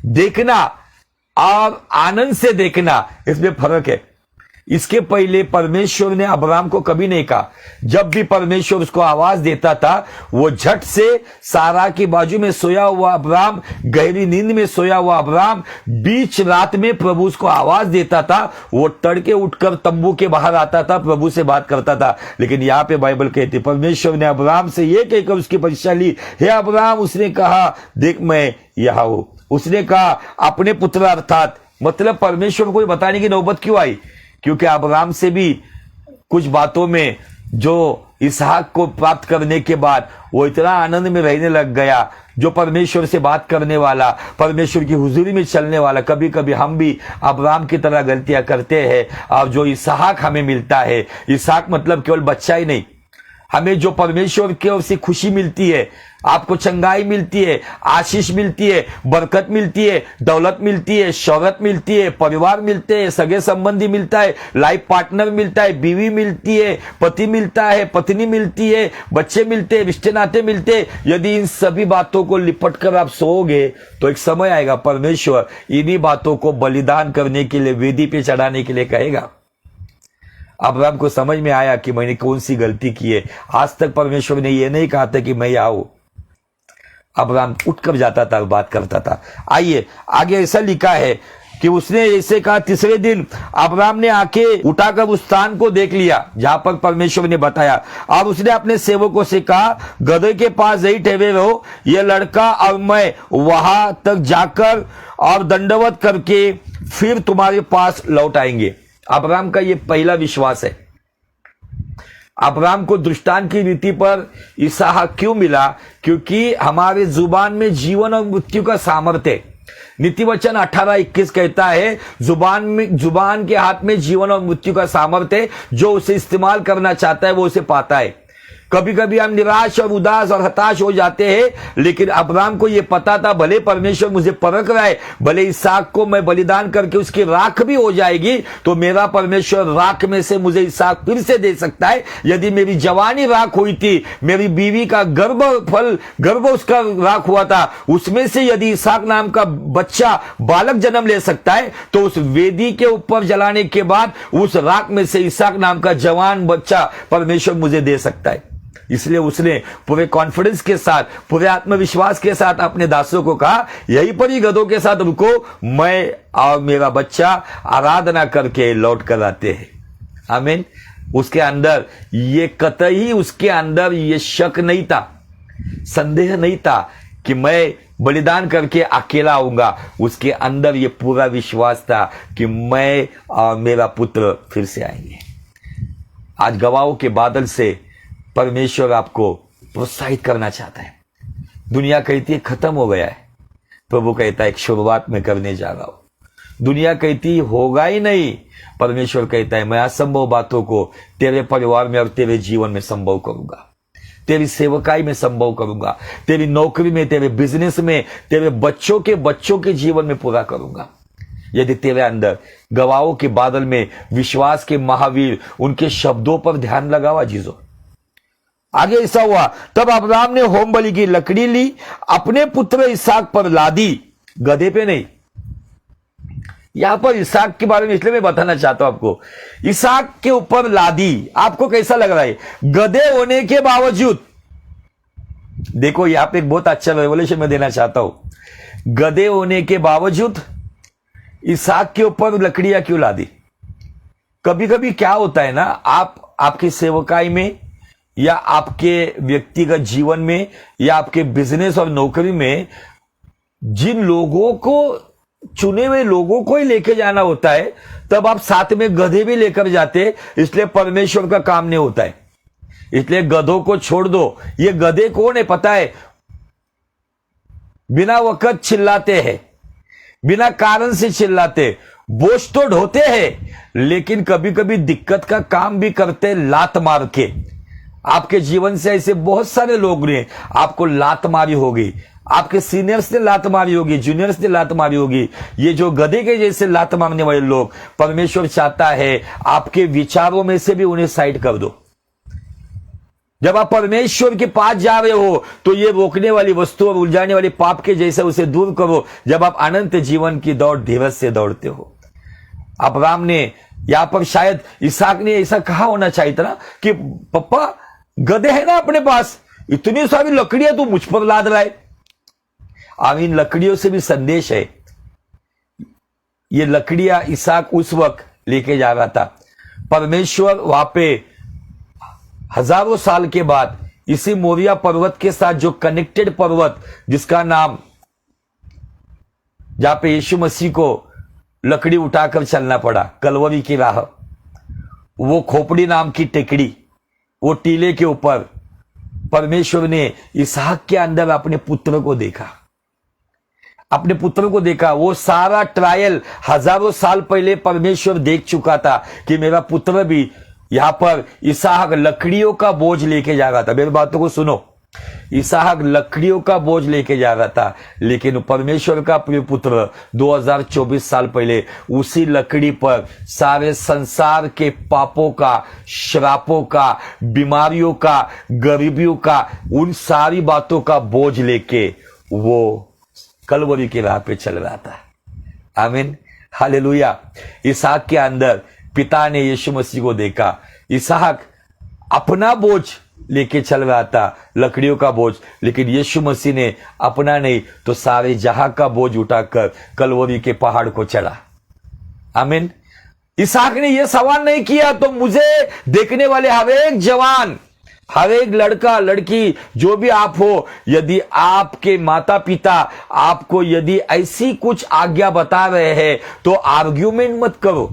S1: देखना और आनंद से देखना, इसमें फर्क है। इसके पहले परमेश्वर ने अब्राम को कभी नहीं कहा। जब भी परमेश्वर उसको आवाज देता था, वो झट से सारा की बाजू में सोया हुआ अब्राम, गहरी नींद में सोया हुआ अब्राम, बीच रात में प्रभु उसको आवाज देता था, वो तड़के उठकर तंबू के बाहर आता था, प्रभु से बात करता था। लेकिन यहां पे बाइबल कहती परमेश्वर ने अब्राम से यह कहकर उसकी परीक्षा ली, हे अब्राम, उसने कहा देख मैं यहां हूं। उसने कहा अपने पुत्र अर्थात, मतलब परमेश्वर को बताने की नौबत क्यों आई? क्योंकि अब्राम से भी कुछ बातों में जो इसहाक को प्राप्त करने के बाद वो इतना आनंद में रहने लग गया, जो परमेश्वर से बात करने वाला, परमेश्वर की हुजूरी में चलने वाला। कभी कभी हम भी अब्राम की तरह गलतियां करते हैं, और जो इसहाक हमें मिलता है, इसहाक मतलब केवल बच्चा ही नहीं, हमें जो परमेश्वर की ओर से खुशी मिलती है, आपको चंगाई मिलती है, आशीष मिलती है, बरकत मिलती है, दौलत मिलती है, शौहरत मिलती है, परिवार मिलते हैं, सगे संबंधी मिलता है, लाइफ पार्टनर मिलता है, बीवी मिलती है, पति मिलता है, पत्नी मिलती है, बच्चे मिलते हैं, रिश्ते नाते मिलते हैं। यदि इन सभी बातों को लिपट कर आप सोओगे, तो एक समय आएगा परमेश्वर इन्हीं बातों को बलिदान करने के लिए, वेदी पे चढ़ाने के लिए कहेगा। अब्राहम को समझ में आया कि मैंने कौन सी गलती की है। आज तक परमेश्वर ने यह नहीं कहा था कि मैं आओ, अब्राहम उठकर जाता था, बात करता था। आइए आगे ऐसा लिखा है कि उसने ऐसे कहा, तीसरे दिन अब्राहम ने आंखें उठाकर उस स्थान को देख लिया जहां पर परमेश्वर ने बताया, और उसने अपने सेवकों से कहा, गधे के पास यही ठहरे रहो, यह लड़का और मैं वहां तक जाकर और दंडवत करके फिर तुम्हारे पास लौट आएंगे। अब्राहम का यह पहला विश्वास है। अब्राहम को दृष्टांत की रीति पर इसहाक क्यों मिला? क्योंकि हमारे जुबान में जीवन और मृत्यु का सामर्थ्य है। नीति वचन 18:21 कहता है, जुबान के हाथ में जीवन और मृत्यु का सामर्थ्य है, जो उसे इस्तेमाल करना चाहता है वो उसे पाता है। कभी कभी हम निराश और उदास और हताश हो जाते हैं, लेकिन अब्राहम को यह पता था, भले परमेश्वर मुझे परख रहा है, भले इसहाक को मैं बलिदान करके उसकी राख भी हो जाएगी, तो मेरा परमेश्वर राख में से मुझे इसहाक फिर से दे सकता है। यदि मेरी जवानी राख हुई थी, मेरी बीवी का गर्भ उसका राख हुआ था, उसमें से यदि इसहाक नाम का बच्चा बालक जन्म ले सकता है, तो उस वेदी के ऊपर जलाने के बाद उस राख में से इसहाक नाम का जवान बच्चा परमेश्वर मुझे दे सकता है। इसलिए उसने पूरे कॉन्फिडेंस के साथ, पूरे आत्मविश्वास के साथ अपने दासों को कहा, यहीं पर ही गधों के साथ रुको, मैं और मेरा बच्चा आराधना करके लौट कर आते हैं। आमीन। उसके अंदर ये कतई, उसके अंदर ये शक नहीं था, संदेह नहीं था कि मैं बलिदान करके अकेला आऊंगा। उसके अंदर ये पूरा विश्वास था कि मैं और मेरा पुत्र फिर से आएंगे। आज गवाहों के बादल से परमेश्वर आपको प्रोत्साहित करना चाहता है। दुनिया कहती है खत्म हो गया है, प्रभु कहता है एक शुरुआत में करने जा रहा हूं। दुनिया कहती होगा ही नहीं, परमेश्वर कहता है मैं असंभव बातों को तेरे परिवार में और तेरे जीवन में संभव करूंगा, तेरी सेवकाई में संभव करूंगा, तेरी नौकरी में, तेरे बिजनेस में, तेरे बच्चों के जीवन में पूरा करूंगा। यदि तेरे अंदर गवाहों के बादल में विश्वास के महावीर उनके शब्दों पर ध्यान लगावा जीजो। आगे ऐसा हुआ, तब अब्राहम ने होम बलि की लकड़ी ली, अपने पुत्र इसहाक पर लादी, गधे पे नहीं। यहां पर इसहाक के बारे में इसलिए मैं बताना चाहता हूं आपको, इसहाक के ऊपर लादी। आपको कैसा लग रहा है? गधे होने के बावजूद, देखो यहां पे एक बहुत अच्छा रेवोल्यूशन मैं देना चाहता हूं। गधे होने के बावजूद इसहाक के ऊपर लकड़ियां क्यों लादी? कभी कभी क्या होता है ना, आपकी सेवकाई में या आपके व्यक्तिगत जीवन में या आपके बिजनेस और नौकरी में जिन लोगों को, चुने हुए लोगों को ही लेके जाना होता है, तब आप साथ में गधे भी लेकर जाते, इसलिए परमेश्वर का काम नहीं होता है। इसलिए गधों को छोड़ दो। ये गधे कौन है पता है? बिना वक्त चिल्लाते हैं, बिना कारण से चिल्लाते, बोझ तो ढोते हैं, लेकिन कभी कभी दिक्कत का काम भी करते लात मार के। आपके जीवन से ऐसे बहुत सारे लोग ने आपको लात मारी होगी, आपके सीनियर्स ने लात मारी होगी, जूनियर्स ने लात मारी होगी। ये जो गधे के जैसे लात मारने वाले लोग, परमेश्वर चाहता है आपके विचारों में से भी उन्हें साइड कर दो। जब आप परमेश्वर के पास जा रहे हो तो ये रोकने वाली वस्तु और उलझाने वाले पाप के जैसे उसे दूर करो, जब आप अनंत जीवन की दौड़ धीरज से दौड़ते हो। अब्राहम ने यहां पर, शायद इसहाक ने ऐसा कहा होना चाहिए था ना कि पप्पा गधे है ना अपने पास, इतनी सारी लकड़ियां तू मुझ पर लाद रहा है। अब इन लकड़ियों से भी संदेश है। ये लकड़ियां इसहाक उस वक्त लेके जा रहा था। परमेश्वर वहां पे हजारों साल के बाद इसी मोरिया पर्वत के साथ, जो कनेक्टेड पर्वत जिसका नाम, जहां पे यीशु मसीह को लकड़ी उठाकर चलना पड़ा, कलवरी की राह, वो खोपड़ी नाम की टेकड़ी, वो टीले के ऊपर परमेश्वर ने इसहाक के अंदर अपने पुत्र को देखा, अपने पुत्र को देखा। वो सारा ट्रायल हजारों साल पहले परमेश्वर देख चुका था कि मेरा पुत्र भी यहां पर, इसहाक लकड़ियों का बोझ लेके जा रहा था। मेरी बातों को सुनो, इसहाक लकड़ियों का बोझ लेके जा रहा था, लेकिन परमेश्वर का प्रिय पुत्र 2024 साल पहले उसी लकड़ी पर सारे संसार के पापों का, श्रापों का, बीमारियों का, गरीबियों का, उन सारी बातों का बोझ लेके वो कलवरी की राह पे चल रहा था। आमीन, हालेलुया। इसहाक के अंदर पिता ने यीशु मसीह को देखा। इसहाक अपना बोझ लेके चल रहा था, लकड़ियों का बोझ, लेकिन यीशु मसीह ने अपना नहीं तो सारे जहां का बोझ उठाकर कलवरी के पहाड़ को चढ़ा। आमीन। इसहाक ने यह सवाल नहीं किया तो मुझे देखने वाले हर एक जवान, हर एक लड़का लड़की जो भी आप हो, यदि आपके माता पिता आपको यदि ऐसी कुछ आज्ञा बता रहे हैं तो आर्ग्यूमेंट मत करो।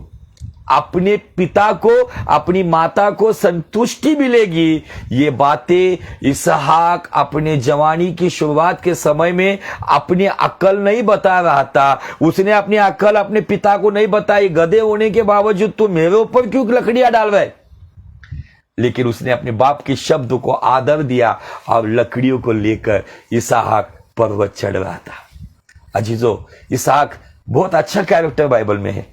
S1: अपने पिता को, अपनी माता को संतुष्टि मिलेगी। ये बातें इसहाक अपने जवानी की शुरुआत के समय में अपनी अक्ल नहीं बता रहा था। उसने अपनी अक्ल अपने पिता को नहीं बताई, गधे होने के बावजूद तू मेरे ऊपर क्यों लकड़ियां डाल रहा है। लेकिन उसने अपने बाप के शब्द को आदर दिया और लकड़ियों को लेकर इसहाक पर्वत चढ़ रहा था। अजीजों, इसहाक बहुत अच्छा कैरेक्टर बाइबल में है।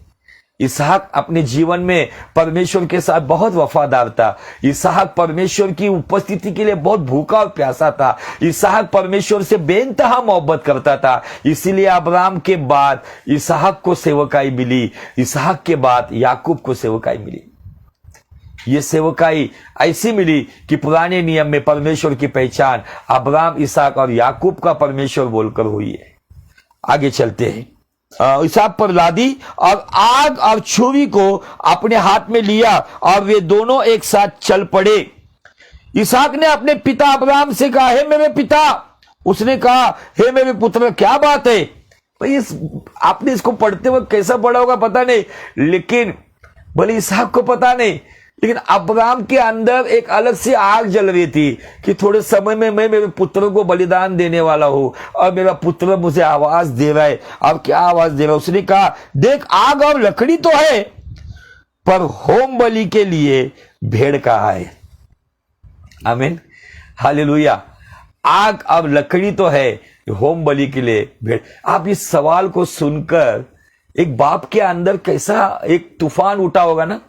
S1: इसहाक अपने जीवन में परमेश्वर के साथ बहुत वफादार था। इसहाक परमेश्वर की उपस्थिति के लिए बहुत भूखा और प्यासा था। इसहाक परमेश्वर से बेइंतहा मोहब्बत करता था। इसीलिए अब्राहम के बाद इसहाक को सेवकाई मिली, इसहाक के बाद याकूब को सेवकाई मिली। यह सेवकाई ऐसी मिली कि पुराने नियम में परमेश्वर की पहचान अब्राहम, इसहाक और याकूब का परमेश्वर बोलकर हुई है। आगे चलते हैं। इसहाक पर लादी और आग और छुरी को अपने हाथ में लिया और वे दोनों एक साथ चल पड़े। इसहाक ने अपने पिता अब्राहम से कहा, हे मेरे पिता। उसने कहा, हे मेरे पुत्र, क्या बात है। भाई आपने इसको पढ़ते वक्त कैसा पढ़ा होगा पता नहीं, लेकिन भले इसहाक को पता नहीं, लेकिन अब्राहम के अंदर एक अलग सी आग जल रही थी कि थोड़े समय में मैं मेरे पुत्र को बलिदान देने वाला हूं और मेरा पुत्र मुझे आवाज दे रहा है। अब क्या आवाज दे रहा है? उसने कहा, देख आग और लकड़ी तो है, पर होम बलि के लिए भेड़ कहाँ है। आमीन, हालेलुया। आग और लकड़ी तो है, होम बलि के लिए भेड़। आप इस सवाल को सुनकर एक बाप के अंदर कैसा एक तूफान उठा होगा ना,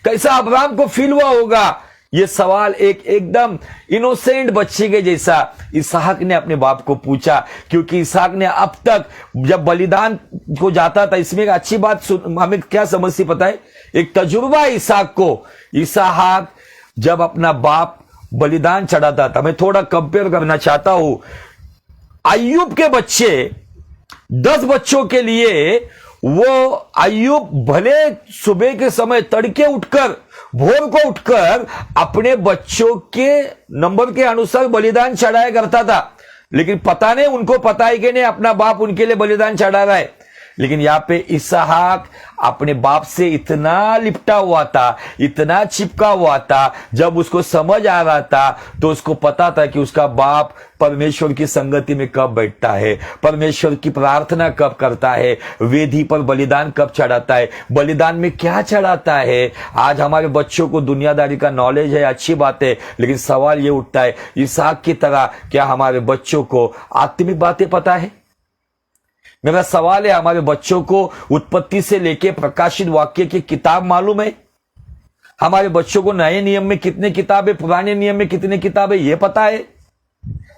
S1: कैसा अब्राहम को फील हुआ होगा। यह सवाल एकदम इनोसेंट बच्चे के जैसा इसहाक ने अपने बाप को पूछा, क्योंकि इसहाक ने अब तक जब बलिदान को जाता था, इसमें एक अच्छी बात हमें क्या समझती पता है, एक तजुर्बा है इसहाक को। इसहाक जब अपना बाप बलिदान चढ़ाता था, मैं थोड़ा कंपेयर करना चाहता हूं, अय्यूब के बच्चे 10 बच्चों के लिए वो अय्यूब भले सुबह के समय तड़के उठकर, भोर को उठकर अपने बच्चों के नंबर के अनुसार बलिदान चढ़ाया करता था। लेकिन पता नहीं, उनको पता है कि नहीं अपना बाप उनके लिए बलिदान चढ़ा रहा है। लेकिन यहां पे इसहाक अपने बाप से इतना लिपटा हुआ था, इतना चिपका हुआ था, जब उसको समझ आ रहा था तो उसको पता था कि उसका बाप परमेश्वर की संगति में कब बैठता है, परमेश्वर की प्रार्थना कब करता है, वेदी पर बलिदान कब चढ़ाता है, बलिदान में क्या चढ़ाता है। आज हमारे बच्चों को दुनियादारी का नॉलेज है, अच्छी बात है, लेकिन सवाल यह उठता है, इसहाक की तरह क्या हमारे बच्चों को आत्मिक बातें पता है। मेरा सवाल है, हमारे बच्चों को उत्पत्ति से लेकर प्रकाशित वाक्य की किताब मालूम है? हमारे बच्चों को नए नियम में कितने किताब है, पुराने नियम में कितने किताब है, यह पता है?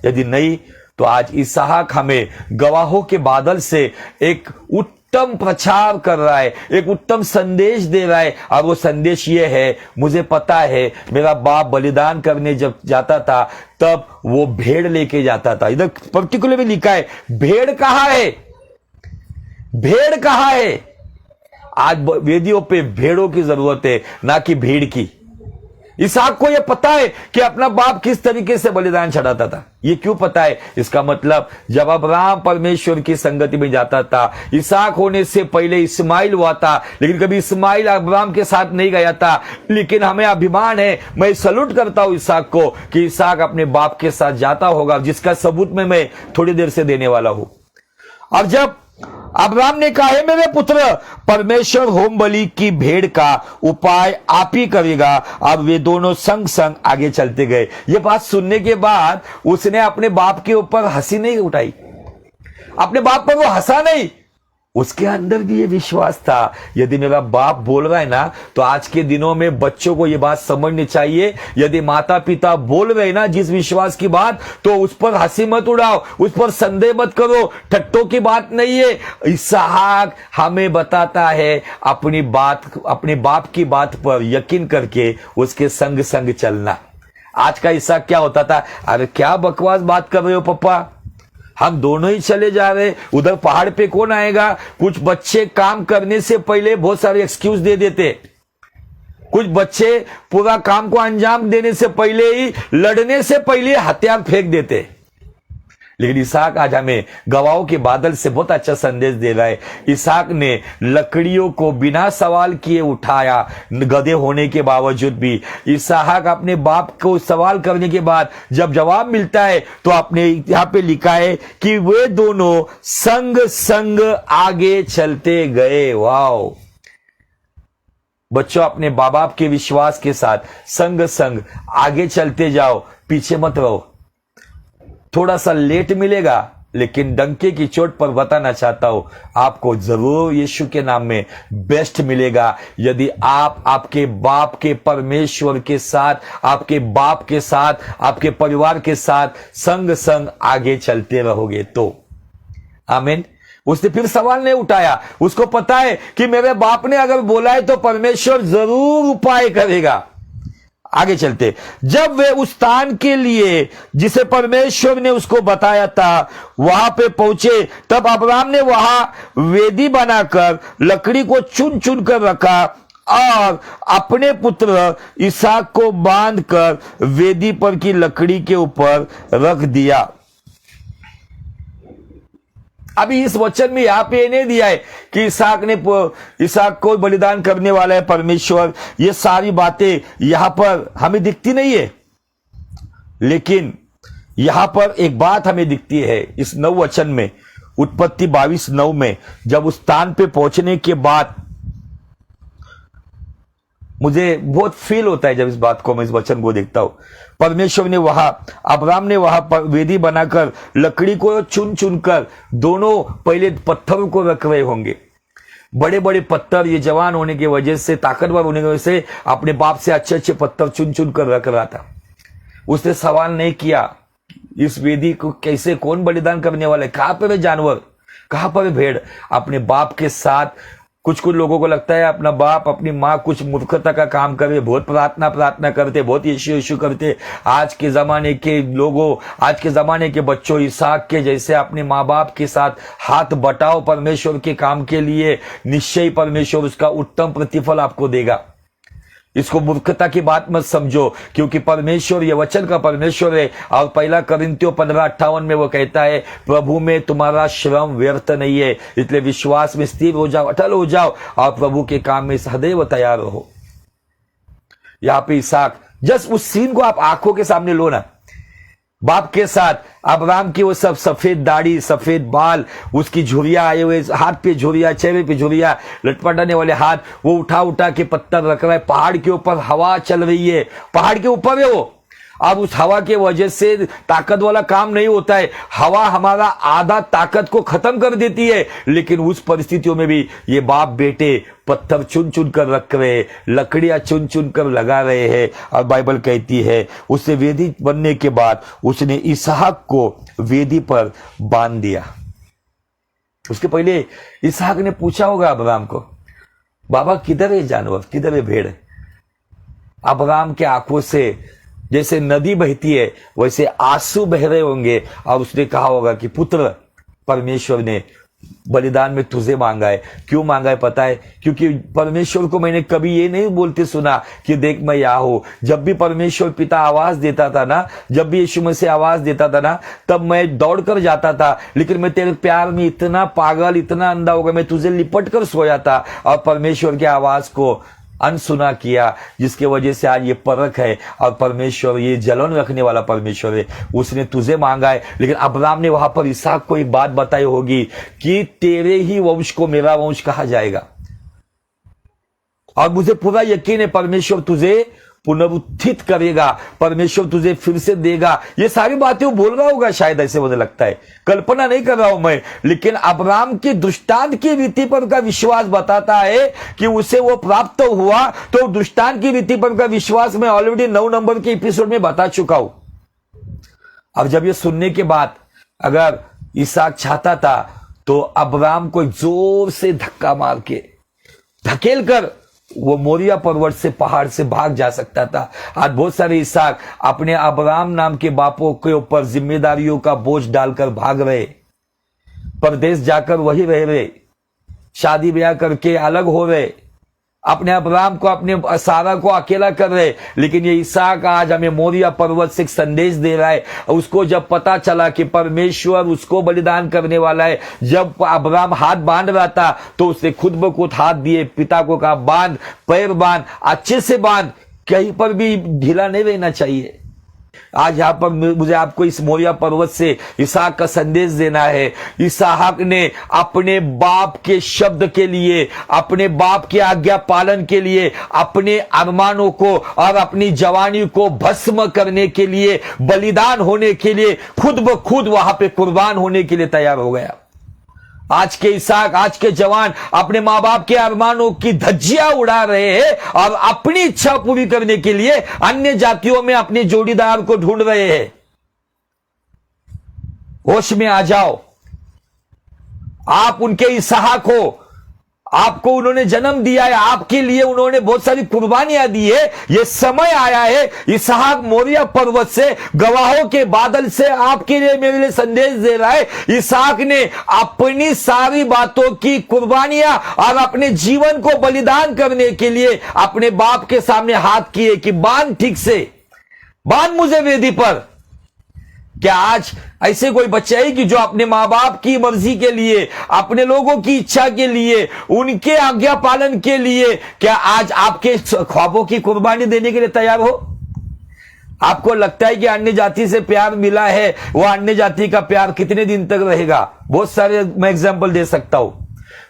S1: यदि नहीं तो आज इसहाक हमें गवाहों के बादल से एक उत्तम प्रचार कर रहा है, एक उत्तम संदेश दे रहा है। और वो संदेश ये है, मुझे पता है मेरा बाप बलिदान करने जब जाता था तब वो भेड़ लेके जाता था। इधर पर्टिकुलर में लिखा है, भेड़ कहां है, भेड़ कहां है। आज वेदियों पे भेड़ों की जरूरत है, ना कि भीड़ की। इसहाक को यह पता है कि अपना बाप किस तरीके से बलिदान चढ़ाता था। यह क्यों पता है? इसका मतलब जब अब्राहम परमेश्वर की संगति में जाता था, इसहाक होने से पहले इस्माइल हुआ था, लेकिन कभी इस्माइल अब्राहम के साथ नहीं गया था। लेकिन हमें अभिमान है, मैं सल्यूट करता हूं इसहाक को कि इसहाक अपने बाप के साथ जाता होगा, जिसका सबूत में मैं थोड़ी देर से देने वाला हूं। और जब अब्राहम ने कहा, है मेरे पुत्र, परमेश्वर होम बलि की भेड़ का उपाय आप ही करेगा। अब वे दोनों संग संग आगे चलते गए। ये बात सुनने के बाद उसने अपने बाप के ऊपर हंसी नहीं उठाई, अपने बाप पर वो हंसा नहीं, उसके अंदर भी ये विश्वास था, यदि मेरा बाप बोल रहा है ना, तो आज के दिनों में बच्चों को ये बात समझनी चाहिए, यदि माता पिता बोल रहे ना जिस विश्वास की बात, तो उस पर हंसी मत उड़ाओ, उस पर संदेह मत करो, ठट्टों की बात नहीं है। इसहाक हमें बताता है अपनी बाप की बात पर यकीन करके उसके संग संग चलना। आज का इसहाक क्या होता था, अरे क्या बकवास बात कर रहे हो पापा, हम दोनों ही चले जा रहे, उधर पहाड़ पे कौन आएगा। कुछ बच्चे काम करने से पहले बहुत सारे एक्सक्यूज दे देते, कुछ बच्चे पूरा काम को अंजाम देने से पहले ही, लड़ने से पहले हथियार फेंक देते। लेकिन इसहाक आज हमें गवाहों के बादल से बहुत अच्छा संदेश दे रहा है। इसहाक ने लकड़ियों को बिना सवाल किए उठाया, गधे होने के बावजूद भी। इसहाक अपने बाप को सवाल करने के बाद जब जवाब मिलता है, तो आपने यहां पे लिखा है कि वे दोनों संग संग आगे चलते गए। वाओ बच्चों, अपने बाप बाप के विश्वास के साथ संग संग आगे चलते जाओ, पीछे मत रहो। थोड़ा सा लेट मिलेगा, लेकिन डंके की चोट पर बताना चाहता हूं, आपको जरूर यीशु के नाम में बेस्ट मिलेगा, यदि आप आपके बाप के परमेश्वर के साथ, आपके बाप के साथ, आपके परिवार के साथ संग संग आगे चलते रहोगे तो। आमीन। उसने फिर सवाल नहीं उठाया, उसको पता है कि मेरे बाप ने अगर बोला है तो परमेश्वर जरूर उपाय करेगा। आगे चलते, जब वे उस स्थान के लिए जिसे परमेश्वर ने उसको बताया था वहां पे पहुंचे, तब अब्राम ने वहां वेदी बनाकर लकड़ी को चुन चुन कर रखा और अपने पुत्र इसहाक को बांधकर वेदी पर की लकड़ी के ऊपर रख दिया। अभी इस वचन में यहां पे नहीं दिया है कि इसहाक को बलिदान करने वाला है परमेश्वर, ये सारी बातें यहां पर हमें दिखती नहीं है। लेकिन यहां पर एक बात हमें दिखती है इस 9 वचन में, उत्पत्ति 22:9 में, जब उस स्थान पे पहुंचने के बाद मुझे बहुत फील होता है जब इस बात को, मैं इस वचन को देखता हूं। परमेश्वर ने वहां, अब्राम ने वहां वेदी बनाकर लकड़ी को चुन चुनकर, दोनों पहले पत्थरों को रख रहे होंगे, बड़े बड़े पत्थर, ये जवान होने की वजह से, ताकतवर होने की वजह से अपने बाप से अच्छे अच्छे पत्थर चुन चुन कर रख रहा था। उसने सवाल नहीं किया इस वेदी को कैसे, कौन बलिदान करने वाला है, कहां पर है जानवर, कहां पर है भेड़। अपने बाप के साथ, कुछ लोगों को लगता है अपना बाप अपनी माँ कुछ मूर्खता का काम करे, बहुत प्रार्थना करते, बहुत यीशु करते। आज के जमाने के लोगों, आज के जमाने के बच्चों इसहाक के जैसे अपने माँ बाप के साथ हाथ बटाओ परमेश्वर के काम के लिए, निश्चय परमेश्वर उसका उत्तम प्रतिफल आपको देगा। इसको मूर्खता की बात मत समझो, क्योंकि परमेश्वर ये वचन का परमेश्वर है। और 1 कोरिन्थियों 15:58 में वो कहता है, प्रभु में तुम्हारा श्रम व्यर्थ नहीं है, इसलिए विश्वास में स्थिर हो जाओ, अटल हो जाओ और प्रभु के काम में सदैव तैयार रहो। यहां पे इसहाक, जस्ट उस सीन को आप आंखों के सामने लो ना, बाप के साथ अब्राम की वो सब सफेद दाढ़ी, सफेद बाल, उसकी झुरिया आए हुए, हाथ पे झुरिया, चेहरे पे झुरिया, लटपटाने वाले हाथ, वो उठा उठा के पत्थर रख रहा है। पहाड़ के ऊपर हवा चल रही है, पहाड़ के ऊपर है वो। अब उस हवा के वजह से ताकत वाला काम नहीं होता है, हवा हमारा आधा ताकत को खत्म कर देती है। लेकिन उस परिस्थितियों में भी ये बाप बेटे पत्थर चुन चुन कर रख रहे, लकड़ियां चुन चुन कर लगा रहे हैं। और बाइबल कहती है उससे वेदी बनने के बाद उसने इसहाक को वेदी पर बांध दिया। उसके पहले इसहाक ने पूछा होगा अब्राम को, बाबा किधर है जानवर, किधर है भेड़। अब्राम के आंखों से जैसे नदी बहती है वैसे आंसू बह रहे होंगे, और उसने कहा होगा कि पुत्र, परमेश्वर ने बलिदान में तुझे मांगा है। क्यों मांगा है पता है? क्योंकि परमेश्वर को मैंने कभी ये नहीं बोलते सुना कि देख मैं यहाँ हूं। जब भी परमेश्वर पिता आवाज देता था ना, जब भी यीशु मसीह आवाज देता था ना, तब मैं दौड़ कर जाता था। लेकिन मैं तेरे प्यार में इतना पागल, इतना अंधा हो गया, मैं तुझे लिपट कर सोया था और परमेश्वर की आवाज को अनसुना किया, जिसके वजह से आज ये परख है। और परमेश्वर ये जलन रखने वाला परमेश्वर है, उसने तुझे मांगा है। लेकिन अब्राम ने वहां पर इसहाक को एक बात बताई होगी कि तेरे ही वंश को मेरा वंश कहा जाएगा। और मुझे पूरा यकीन है परमेश्वर तुझे पुनरुत्थित करेगा, परमेश्वर तुझे फिर से देगा। ये सारी बातें वो बोल रहा होगा शायद, ऐसे मुझे लगता है, कल्पना नहीं कर रहा हूं मैं। लेकिन अब्राहम की दृष्टांत की रीति पर का विश्वास बताता है कि उसे वो प्राप्त हुआ। तो दृष्टांत की रीति पर का विश्वास मैं ऑलरेडी 9 नंबर के एपिसोड में बता चुका हूं। अब जब ये सुनने के बाद अगर इसहाक चाहता था तो अब्राहम को जोर से धक्का मार के धकेल कर वो मोरिया पर्वत से, पहाड़ से भाग जा सकता था। आज बहुत सारे इसहाक अपने अब्राहम नाम के बापों के ऊपर जिम्मेदारियों का बोझ डालकर भाग रहे, परदेश जाकर वही रह रहे, शादी ब्याह करके अलग हो रहे, अपने अब्राहम को, अपने सारा को अकेला कर रहे। लेकिन ये इसहाक आज हमें मोरिया पर्वत से एक संदेश दे रहा है। उसको जब पता चला कि परमेश्वर उसको बलिदान करने वाला है, जब अब्राहम हाथ बांध रहा था तो उसने खुद ब खुद हाथ दिए, पिता को कहा बांध, पैर बांध, अच्छे से बांध, कहीं पर भी ढीला नहीं रहना चाहिए। आज यहां पर मुझे आपको इस मोरिया पर्वत से इसहाक का संदेश देना है। इसहाक ने अपने बाप के शब्द के लिए, अपने बाप के आज्ञा पालन के लिए, अपने अरमानों को और अपनी जवानी को भस्म करने के लिए, बलिदान होने के लिए, खुद ब खुद वहां पे कुर्बान होने के लिए तैयार हो गया। आज के इसहाक, आज के जवान अपने मां बाप के अरमानों की धज्जियां उड़ा रहे हैं और अपनी इच्छा पूरी करने के लिए अन्य जातियों में अपने जोड़ीदार को ढूंढ रहे हैं। होश में आ जाओ, आप उनके इसहाक हो, आपको उन्होंने जन्म दिया है, आपके लिए उन्होंने बहुत सारी कुर्बानियां दी है। यह समय आया है, इसहाक मोरिया पर्वत से, गवाहों के बादल से आपके लिए, मेरे लिए संदेश दे रहा है। इसहाक ने अपनी सारी बातों की कुर्बानियां और अपने जीवन को बलिदान करने के लिए अपने बाप के सामने हाथ किए कि बांध, ठीक से बांध मुझे वेदी पर। क्या आज ऐसे कोई बच्चे है कि जो अपने मां बाप की मर्जी के लिए, अपने लोगों की इच्छा के लिए, उनके आज्ञा पालन के लिए, क्या आज आपके ख्वाबों की कुर्बानी देने के लिए तैयार हो? आपको लगता है कि अन्य जाति से प्यार मिला है, वो अन्य जाति का प्यार कितने दिन तक रहेगा? बहुत सारे मैं एग्जाम्पल दे सकता हूं,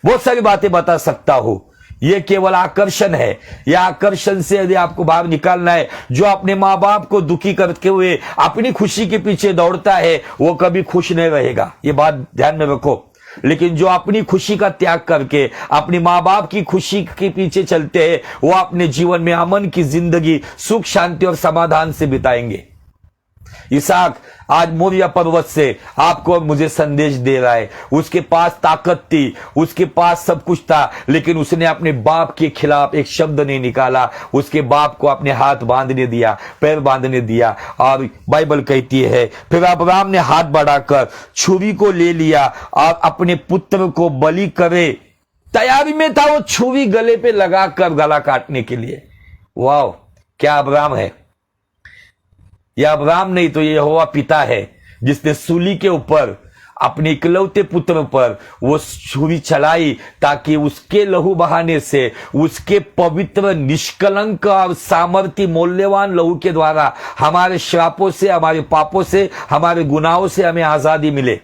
S1: बहुत सारी बातें बता सकता हूं। यह केवल आकर्षण है। यह आकर्षण से यदि आपको बाहर निकालना है, जो अपने मां बाप को दुखी करते हुए अपनी खुशी के पीछे दौड़ता है वो कभी खुश नहीं रहेगा, ये बात ध्यान में रखो। लेकिन जो अपनी खुशी का त्याग करके अपने मां बाप की खुशी के पीछे चलते हैं, वो अपने जीवन में अमन की जिंदगी, सुख शांति और समाधान से बिताएंगे। इसहाक आज मोरिया पर्वत से आपको और मुझे संदेश दे रहा है। उसके पास ताकत थी, उसके पास सब कुछ था, लेकिन उसने अपने बाप के खिलाफ एक शब्द नहीं निकाला। उसके बाप को अपने हाथ बांधने दिया, पैर बांधने दिया। और बाइबल कहती है फिर अब्राहम ने हाथ बढ़ाकर छुरी को ले लिया और अपने पुत्र को बलि करे तैयारी में था। वो छुरी गले पे लगाकर गला काटने के लिए। वाह, क्या अब्राहम है! यह अब्राहम नहीं तो यहोवा पिता है, जिसने सूली के ऊपर अपने इकलौते पुत्र पर वो छुरी चलाई ताकि उसके लहू बहाने से, उसके पवित्र, निष्कलंक और सामर्थ्य मूल्यवान लहू के द्वारा हमारे श्रापों से, हमारे पापों से, हमारे गुनाहों से हमें आजादी मिले।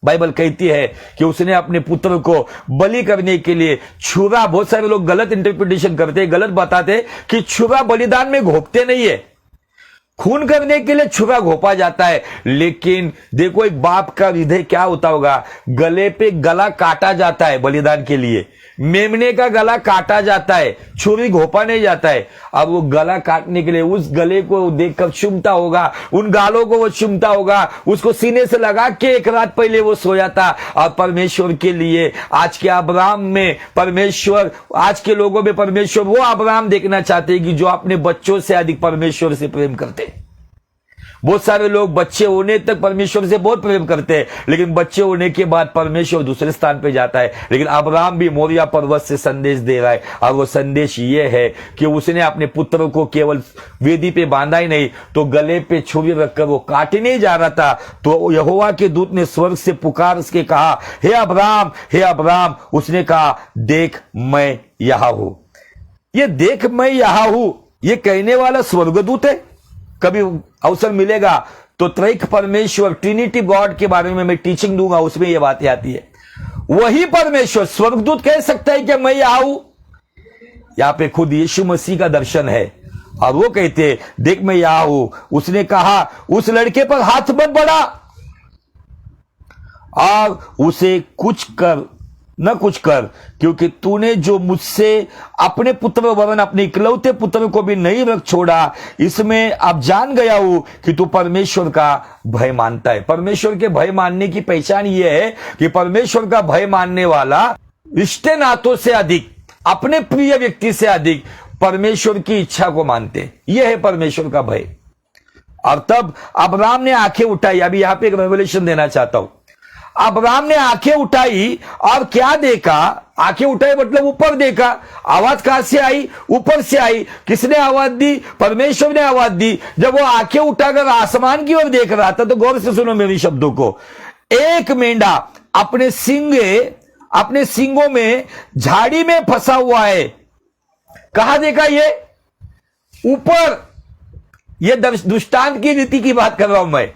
S1: बाइबल कहती है कि उसने अपने पुत्र को बलि करने के लिए छुरा, बहुत सारे लोग गलत इंटरप्रिटेशन करते, गलत बताते कि छुरा बलिदान में घोपते नहीं है, खून करने के लिए छुरा घोपा जाता है। लेकिन देखो एक बाप का हृदय क्या होता होगा, गले पे गला काटा जाता है बलिदान के लिए, मेमने का गला काटा जाता है, छुरी घोपा नहीं जाता है। अब वो गला काटने के लिए उस गले को देखकर चूमता होगा, उन गालों को वो चूमता होगा, उसको सीने से लगा के एक रात पहले वो सोया था। और परमेश्वर के लिए आज के अब्राहम में परमेश्वर, आज के लोगों में परमेश्वर वो अब्राहम देखना चाहते हैं कि जो अपने बच्चों से अधिक परमेश्वर से प्रेम करते। बहुत सारे लोग बच्चे होने तक परमेश्वर से बहुत प्रेम करते हैं, लेकिन बच्चे होने के बाद परमेश्वर दूसरे स्थान पे जाता है। लेकिन अब्राहम भी मोरिया पर्वत से संदेश दे रहा है, और वो संदेश ये है कि उसने अपने पुत्र को केवल वेदी पे बांधा ही नहीं, तो गले पे छुरी रखकर वो काटने जा रहा था। तो यहोवा के दूत ने स्वर्ग से पुकार के कहा, हे अब्राहम, हे अब्राहम। उसने कहा, देख मैं यहां हूं। ये देख मैं यहां हूं, ये कहने वाला स्वर्गदूत है। कभी अवसर मिलेगा तो त्रैक परमेश्वर, ट्रिनिटी गॉड के बारे में मैं टीचिंग दूंगा, उसमें यह बातें आती है। वही परमेश्वर स्वर्गदूत कह सकता है कि मैं यहां हूं। यहां पे खुद यीशु मसीह का दर्शन है। और वो कहते देख मैं यहां हूं। उसने कहा उस लड़के पर हाथ मत बढ़ा और उसे कुछ कर न कुछ कर, क्योंकि तूने जो मुझसे अपने पुत्र वरन अपने इकलौते पुत्र को भी नहीं रख छोड़ा, इसमें अब जान गया हूं कि तू परमेश्वर का भय मानता है। परमेश्वर के भय मानने की पहचान यह है कि परमेश्वर का भय मानने वाला रिश्ते नातों से अधिक, अपने प्रिय व्यक्ति से अधिक परमेश्वर की इच्छा को मानते। यह है परमेश्वर का भय। और तब अब्राम ने आंखें उठाई। अभी यहां पे एक रेवलेशन देना चाहता हूं। अब्राम ने आंखें उठाई और क्या देखा? आंखें उठाई मतलब ऊपर देखा। आवाज कहां से आई? ऊपर से आई। किसने आवाज दी? परमेश्वर ने आवाज दी। जब वो आंखें उठाकर आसमान की ओर देख रहा था तो गौर से सुनो मेरी शब्दों को। एक मेंढा अपने सींगों में झाड़ी में फंसा हुआ है। कहां देखा? ये ऊपर। ये दृष्टांत की रीति की बात कर रहा हूं मैं।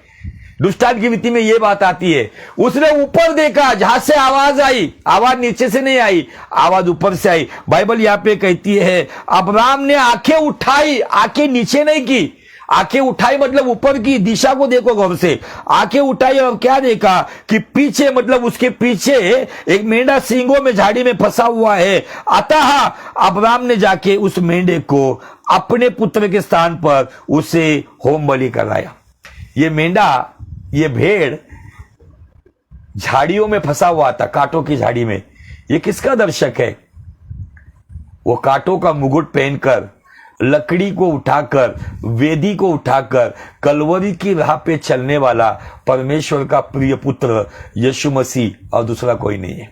S1: दुष्टांत की रीति में यह बात आती है। उसने ऊपर देखा जहां से आवाज आई। आवाज नीचे से नहीं आई, आवाज ऊपर से आई। बाइबल यहां पे कहती है अब्राम ने आंखें उठाई। आंखें नीचे नहीं की, आंखें उठाई मतलब ऊपर की दिशा को देखो गौर से। आंखें उठाई और क्या देखा कि पीछे मतलब उसके पीछे एक मेंढा सींगों में झाड़ी में फंसा हुआ है। अतः अब्राम ने जाके उस मेंढे को अपने पुत्र के स्थान पर उसे होम बलि कराया। ये मेंढा, ये भेड़ झाड़ियों में फंसा हुआ था, कांटों की झाड़ी में। ये किसका दर्शक है? वो कांटों का मुकुट पहनकर, लकड़ी को उठाकर, वेदी को उठाकर कलवरी की राह पे चलने वाला परमेश्वर का प्रिय पुत्र यीशु मसीह, और दूसरा कोई नहीं है।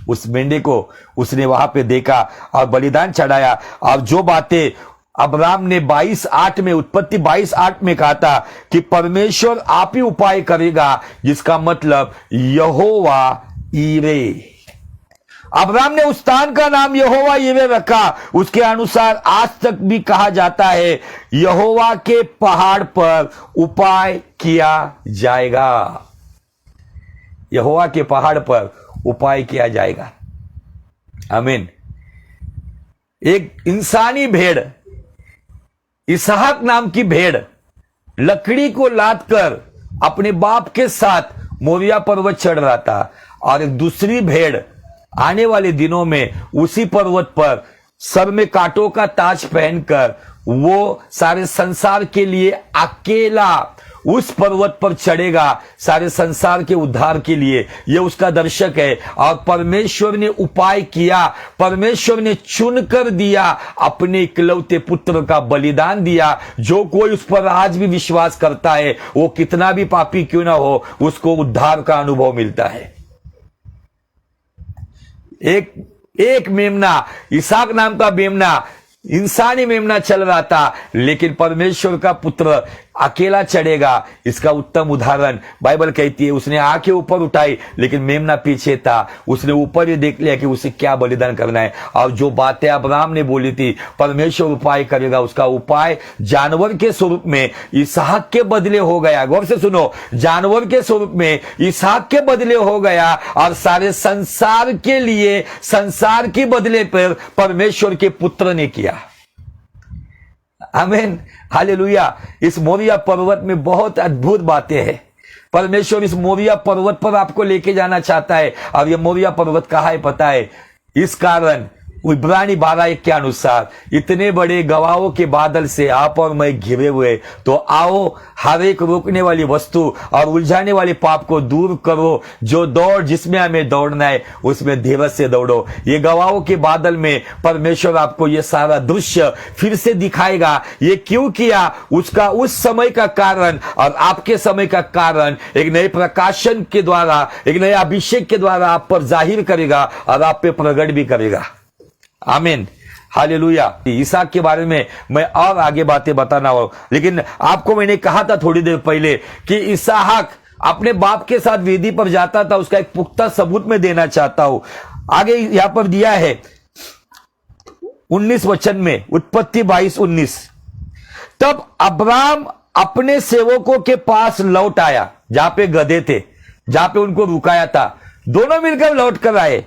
S1: उस मेंढे को उसने वहां पे देखा और बलिदान चढ़ाया। और जो बातें अब्राम ने 22:8 में, उत्पत्ति 22:8 में कहा था कि परमेश्वर आप ही उपाय करेगा, जिसका मतलब यहोवा ईरे। अब्राम ने उस स्थान का नाम यहोवा ईरे रखा। उसके अनुसार आज तक भी कहा जाता है यहोवा के पहाड़ पर उपाय किया जाएगा। यहोवा के पहाड़ पर उपाय किया जाएगा। आमीन। एक इंसानी भेड़, इसहाक नाम की भेड़, लकड़ी को लादकर अपने बाप के साथ मोरिया पर्वत चढ़ रहा था। और एक दूसरी भेड़ आने वाले दिनों में उसी पर्वत पर सर में कांटों का ताज पहनकर वो सारे संसार के लिए अकेला उस पर्वत पर चढ़ेगा, सारे संसार के उद्धार के लिए। यह उसका दर्शक है। और परमेश्वर ने उपाय किया, परमेश्वर ने चुनकर दिया, अपने इकलौते पुत्र का बलिदान दिया। जो कोई उस पर आज भी विश्वास करता है, वो कितना भी पापी क्यों ना हो, उसको उद्धार का अनुभव मिलता है। एक मेमना, इसहाक नाम का मेमना, इंसानी मेमना चल रहा था, लेकिन परमेश्वर का पुत्र अकेला चढ़ेगा। इसका उत्तम उदाहरण बाइबल कहती है उसने आंखें ऊपर उठाई लेकिन मेमना पीछे था। उसने ऊपर ही देख लिया कि उसे क्या बलिदान करना है। और जो बातें अब्राहम ने बोली थी परमेश्वर उपाय करेगा, उसका उपाय जानवर के स्वरूप में इसहाक के बदले हो गया। गौर से सुनो, जानवर के स्वरूप में इसहाक के बदले हो गया और सारे संसार के लिए, संसार के बदले पर परमेश्वर के पुत्र ने किया। आमीन, हालेलुया। इस मोरिया पर्वत में बहुत अद्भुत बातें हैं। परमेश्वर इस मोरिया पर्वत पर आपको लेके जाना चाहता है। और ये मोरिया पर्वत कहाँ है पता है? इस कारण इब्रानी 12:1 के अनुसार इतने बड़े गवाहों के बादल से आप और मैं घिरे हुए, तो आओ हर एक रोकने वाली वस्तु और उलझाने वाले पाप को दूर करो। जो दौड़ जिसमें हमें दौड़ना है उसमें धीरज से दौड़ो। ये गवाहों के बादल में परमेश्वर आपको ये सारा दृश्य फिर से दिखाएगा। ये क्यों किया? उसका उस समय का कारण और आपके समय का कारण एक नए प्रकाशन के द्वारा, एक नए अभिषेक के द्वारा आप पर जाहिर करेगा और आप पे प्रकट भी करेगा। आमीन, हालेलुया। इसहाक के बारे में मैं और आगे बातें बताना हो, लेकिन आपको मैंने कहा था थोड़ी देर पहले कि इसहाक अपने बाप के साथ वेदी पर जाता था। उसका एक पुख्ता सबूत में देना चाहता हूं। आगे यहां पर दिया है 19 वचन में, उत्पत्ति 22:19। तब अब्राम अपने सेवकों के पास लौट आया, जहां पे गधे थे, जहां पे उनको रुकाया था। दोनों मिलकर लौट कर आए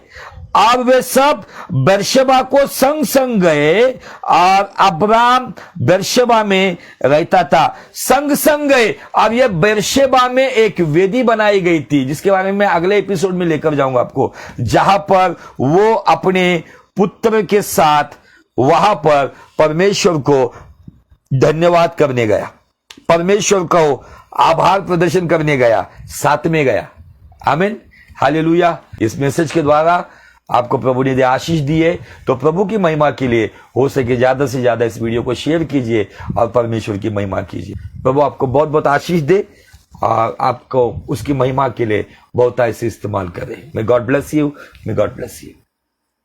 S1: और वे सब बेर्शेबा को संग संग गए और अब्राम बेर्शेबा में रहता था। संग संग गए। अब यह बेर्शेबा में एक वेदी बनाई गई थी, जिसके बारे में मैं अगले एपिसोड में लेकर जाऊंगा आपको, जहां पर वो अपने पुत्र के साथ वहां पर परमेश्वर को धन्यवाद करने गया, परमेश्वर को आभार प्रदर्शन करने गया, साथ में गया। आमीन, हालेलुया। इस मैसेज के द्वारा आपको प्रभु ने आशीष दी है, तो प्रभु की महिमा के लिए हो सके ज्यादा से ज्यादा इस वीडियो को शेयर कीजिए और परमेश्वर की महिमा कीजिए। प्रभु आपको बहुत बहुत आशीष दे और आपको उसकी महिमा के लिए बहुत ऐसे इस्तेमाल करे। May God bless you, may God bless you.